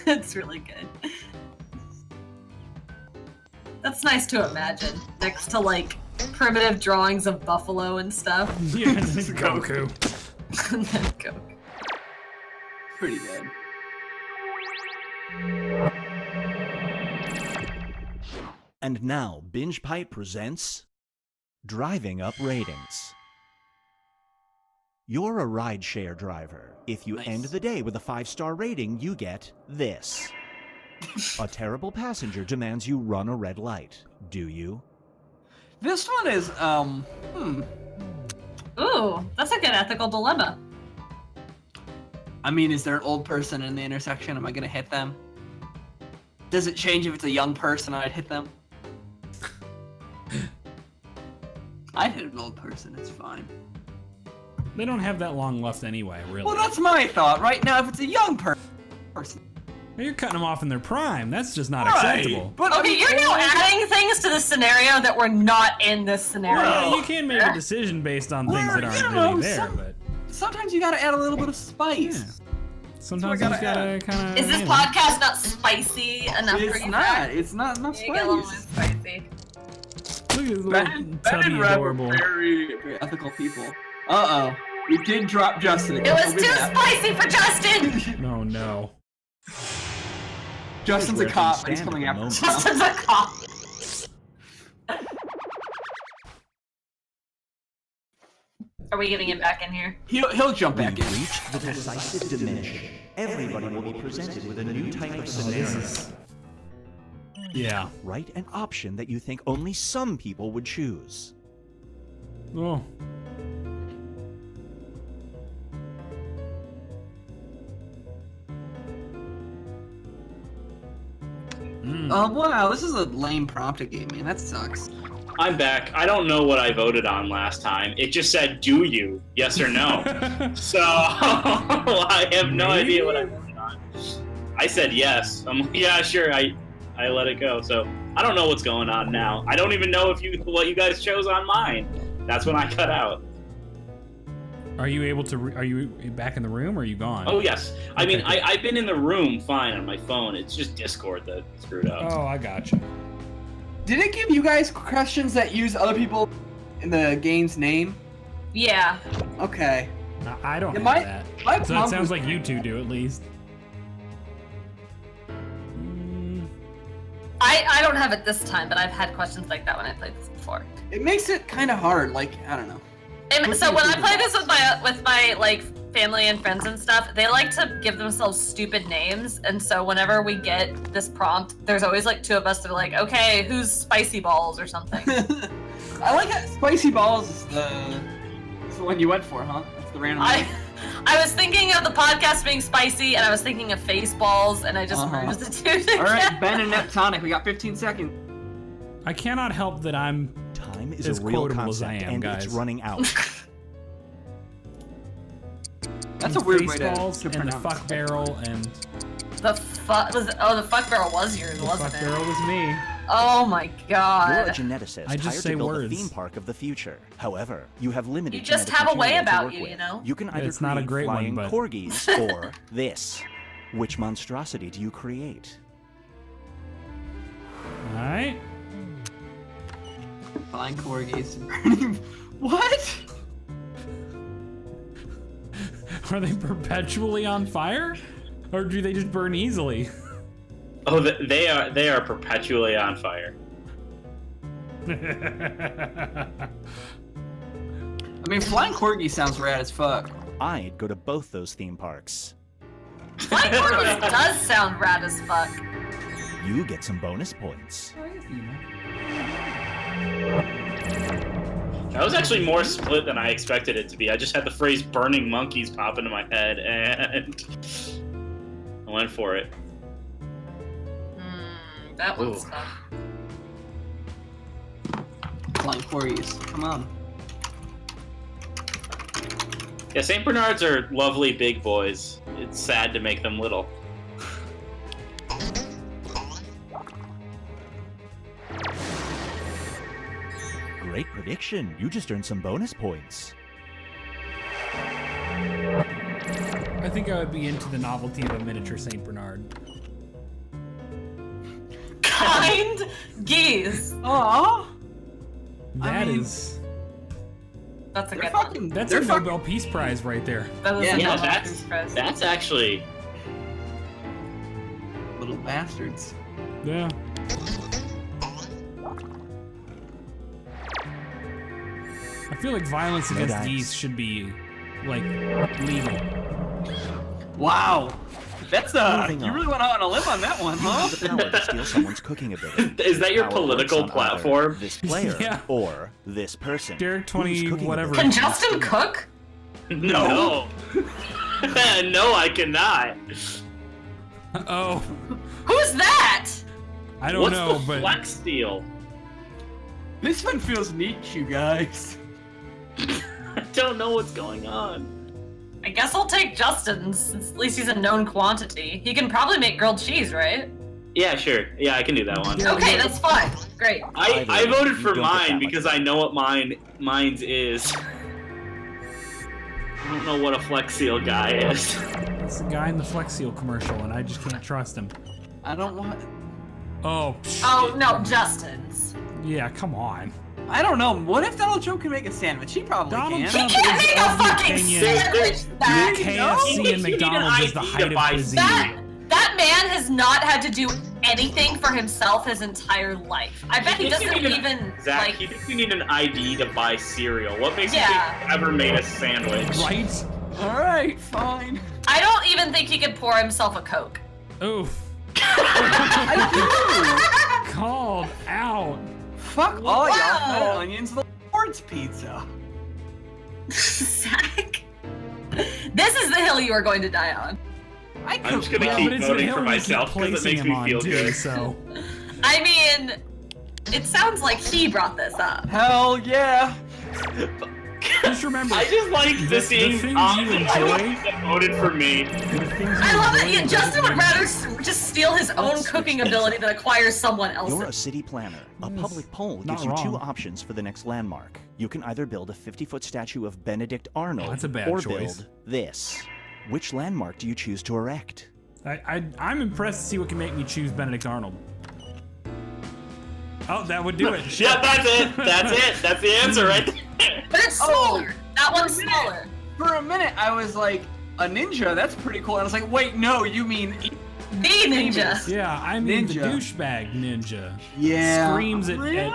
That's really good. That's nice to imagine. Next to like primitive drawings of buffalo and stuff. Yeah, Goku. Goku. Pretty good. And now, Binge Pipe presents Driving Up Ratings. You're a rideshare driver. If you end the day with a 5-star rating, you get this. A terrible passenger demands you run a red light. Do you? This one is, Ooh, that's a good ethical dilemma. I mean, is there an old person in the intersection? Am I gonna hit them? Does it change if it's a young person and I'd hit them? I'd hit an old person, it's fine. They don't have that long left anyway, really. Well, that's my thought. Right now, if it's a young person. You're cutting them off in their prime. That's just not Right. acceptable. But Okay, you're now adding things to the scenario that were not in this scenario. Well, you can make a decision based on things that aren't really there, but sometimes you gotta add a little bit of spice. sometimes you just gotta kind of. Is this podcast not spicy enough for It's you? not. Zach? It's not enough You get a little spice. bit spicy. Look at this Ben little and tubby Reb are adorable. very, very ethical people. Uh-oh. We did drop Justin It again. was too spicy for Justin! No, no. Justin's a Where cop, things and he's stand coming at the after moment. us. Justin's a cop. Are we getting him back in here? He'll jump back in. Reached the decisive diminish. Everybody will be presented with a new type of scenario. Yeah. Write an option that you think only some people would choose. Oh. Oh, wow, this is a lame prompt it gave me. That sucks. I'm back. I don't know what I voted on last time. It just said, do you? Yes or no. So I have no idea what I voted on. I said yes. I'm like, yeah, sure. I let it go. So I don't know what's going on now. I don't even know what you guys chose on mine. That's when I cut out. Are you able to? Are you back in the room, or are you gone? Oh yes. I Okay, mean, good. I've been in the room fine on my phone. It's just Discord that screwed up. Oh, I got you. Did it give you guys questions that use other people in the game's name? Yeah. Okay. No, I don't Yeah, have my that. So prompt that sounds was- like you two do at least. I don't have it this time, but I've had questions like that when I played this before. It makes it kind of hard. Like, I don't know. And so when I play this with my like family and friends and stuff, they like to give themselves stupid names, and so whenever we get this prompt, there's always like two of us that are like, okay, who's Spicy Balls or something. I like that Spicy Balls is the one you went for, huh? That's the random one. I was thinking of the podcast being spicy, and I was thinking of face balls, and I just merged the two together. All right, Ben and Neptonic, we got 15 seconds. I cannot help that I'm Time is as a real quotable as I concept, am, and guys. it's running out. That's a weird way Baseballs to and the pronounce. fuck barrel and The fuck the fuck barrel was yours, the wasn't fuck it? barrel was me. Oh my You're god. a geneticist I just hired say to build words. a theme park of the future. However, you have limited You just genetic have a way material to about work you, with. you know? You can either It's not a create great one, flying but- corgis or this. Which monstrosity do you create? Alright. Flying corgis and burning. What? Are they perpetually on fire? Or do they just burn easily? Oh, they are perpetually on fire. I mean, flying corgi sounds rad as fuck. I'd go to both those theme parks. Flying corgis does sound rad as fuck. You get some bonus points. That was actually more split than I expected it to be. I just had the phrase burning monkeys pop into my head, and I went for it. That one's Ooh. tough. Flying corgis, come on. Yeah, St. Bernards are lovely big boys. It's sad to make them little. Great prediction. You just earned some bonus points. I think I would be into the novelty of a miniature Saint Bernard. Kind geese. Aww. That is. That's a They're good fucking. one. That's they're a fucking. Nobel Peace Prize right there. That is Yeah, a Yeah, Nobel that's Peace Prize. that's actually Little bastards. Yeah. I feel like violence No against dice. geese should be, like, legal. Wow. That's Moving you on. really went out on a limb on that one, You huh? have the power to steal someone's cooking ability. Is that your Power works political on either platform? This player Yeah. or this person. Derek Whose 20 cooking whatever. ability Can is Justin stealing? cook? No. No, I cannot. Oh, Who's that? I don't What's know, the but flex steal? This one feels neat, you guys. I don't know what's going on. I guess I'll take Justin's, since at least he's a known quantity. He can probably make grilled cheese, right? Yeah, sure. Yeah, I can do that one. Yeah. Okay, that's fine. Great. I voted You for don't get that mine much. because I know what mine's is. I don't know what a Flex Seal guy is. it's the guy in the Flex Seal commercial, and I just can't trust him. I don't want. Oh, Oh, no, Justin's. yeah, come on. I don't know. What if Donald Trump can make a sandwich? He probably Donald can. Trump He can't is make a of the fucking opinion sandwich, that Zach. KFC and McDonald's is the height of cuisine. That man has not had to do anything for himself his entire life. I bet he thinks doesn't you need even, Zach, like... he thinks you need an ID to buy cereal. What makes you Yeah. think he ever made a sandwich? Right? Alright, fine. I don't even think he could pour himself a Coke. Oof. I Called out. do! Fuck all y'all Wow. feta onions, the Lord's pizza. Zach. This is the hill you are going to die on. I I'm just gonna Yeah, keep but it's voting the for hill we keep myself because it placing makes him me on, feel too, good. So. I mean, it sounds like he brought this up. Hell yeah. Just remember, I just like the this being things on you the enjoy. that voted for me. I love it. Yeah, Justin would rather just steal his own cooking ability than acquire someone You're a else's. city planner. A public poll not gives you two wrong. options for the next landmark. You can either build a 50-foot statue of Benedict Arnold That's a bad or choice. build this. Which landmark do you choose to erect? I'm impressed to see what can make me choose Benedict Arnold. Oh, that would do it. Shit. Yeah, that's it. That's it. That's the answer right there. But it's smaller. That one's smaller. For a minute, I was like, a ninja? That's pretty cool. And I was like, wait, no, you mean... The ninja. Yeah, I mean the Ninja. douchebag ninja. Yeah. Screams at But the Benedict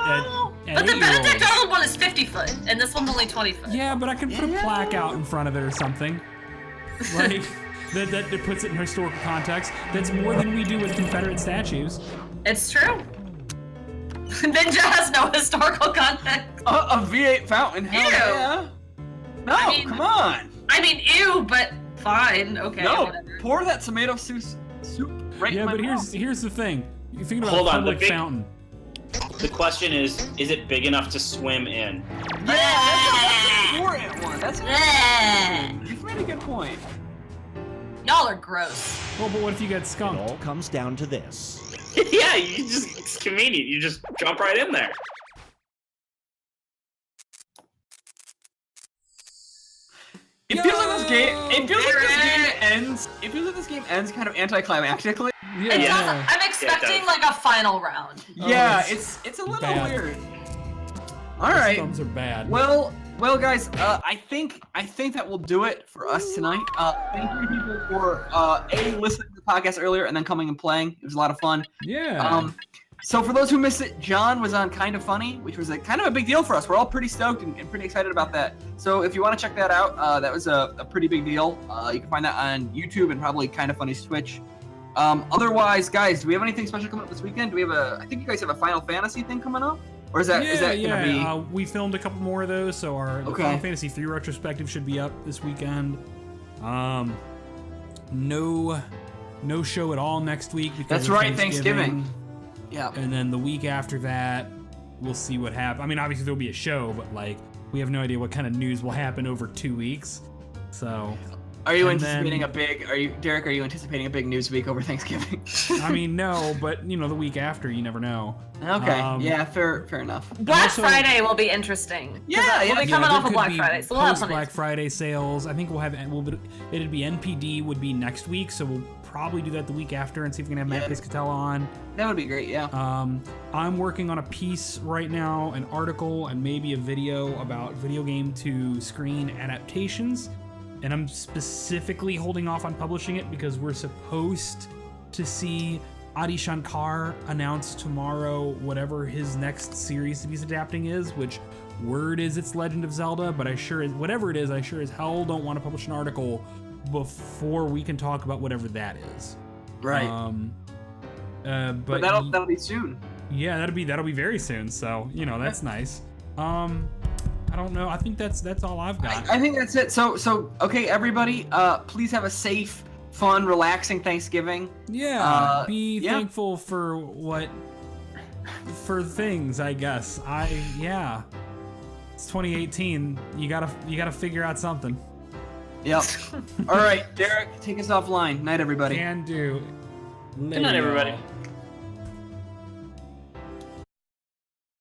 8-year-olds. Arnold one is 50 foot, and this one's only 20 foot. Yeah, but I can put a plaque out in front of it or something. Like that puts it in historical context. That's more than we do with Confederate statues. It's true. Ninja has no historical context. A V8 fountain. Hell Ew. yeah. No, I mean- come on. I mean, ew, but fine. Okay. No, Whatever. pour that tomato soup right in Yeah, my but mouth. here's the thing. You're thinking about Hold a on, the public big- fountain. The question is it big enough to swim in? Yeah, that's an important one. That's You've made a good point. Y'all are gross. Well, but what if you get It skunked? all comes down to this. Yeah, it's convenient. You just jump right in there. It feels like this game. It feels like this game ends. It feels like this game ends kind of anticlimactically. It Yeah. does, I'm expecting like a final round. Yeah, it's it's a little bad. weird. All Those right. thumbs are bad. Well, guys. I think that will do it for us tonight. Thank you people for listening to the podcast earlier and then coming and playing. It was a lot of fun. Yeah. So for those who missed it, John was on Kind of Funny, which was kind of a big deal for us. We're all pretty stoked and pretty excited about that. So if you want to check that out, that was a pretty big deal. You can find that on YouTube and probably Kind of Funny's Twitch. Otherwise, guys, do we have anything special coming up this weekend? Do we have I think you guys have a Final Fantasy thing coming up? Or is that gonna be? We filmed a couple more of those, so the Okay. Final Fantasy 3 retrospective should be up this weekend. No show at all next week because That's of right, Thanksgiving. Yeah. And then the week after that, we'll see what happens. I mean, obviously there'll be a show, but like we have no idea what kind of news will happen over 2 weeks. So. Are you and anticipating then- Derek? Are you anticipating a big news week over Thanksgiving? I mean, no, but the week after, you never know. Okay. Yeah. Fair enough. Black also- Friday will be interesting. 'cause Yeah, we'll be yeah, coming there off of could Black be Friday, so we'll have post something. Black Friday sales. I think it'd be NPD would be next week, so we'll probably do that the week after and see if we can have Matt Yeah. Piscatella on. That would be great. Yeah. I'm working on a piece right now, an article and maybe a video about video game to screen adaptations. And I'm specifically holding off on publishing it because we're supposed to see Adi Shankar announce tomorrow whatever his next series that he's adapting is, which word is it's Legend of Zelda, but whatever it is, I sure as hell don't want to publish an article before we can talk about whatever that is. Right. But that'll be soon. Yeah, that'll be very soon. So that's nice. I don't know. I think that's all I've got. I think that's it. So okay, everybody, please have a safe, fun, relaxing Thanksgiving. Yeah. Be yeah. thankful for things, I guess. It's 2018. You gotta figure out something. Yep. All right, Derek, take us offline. Night, everybody. Can do. Good night, everybody.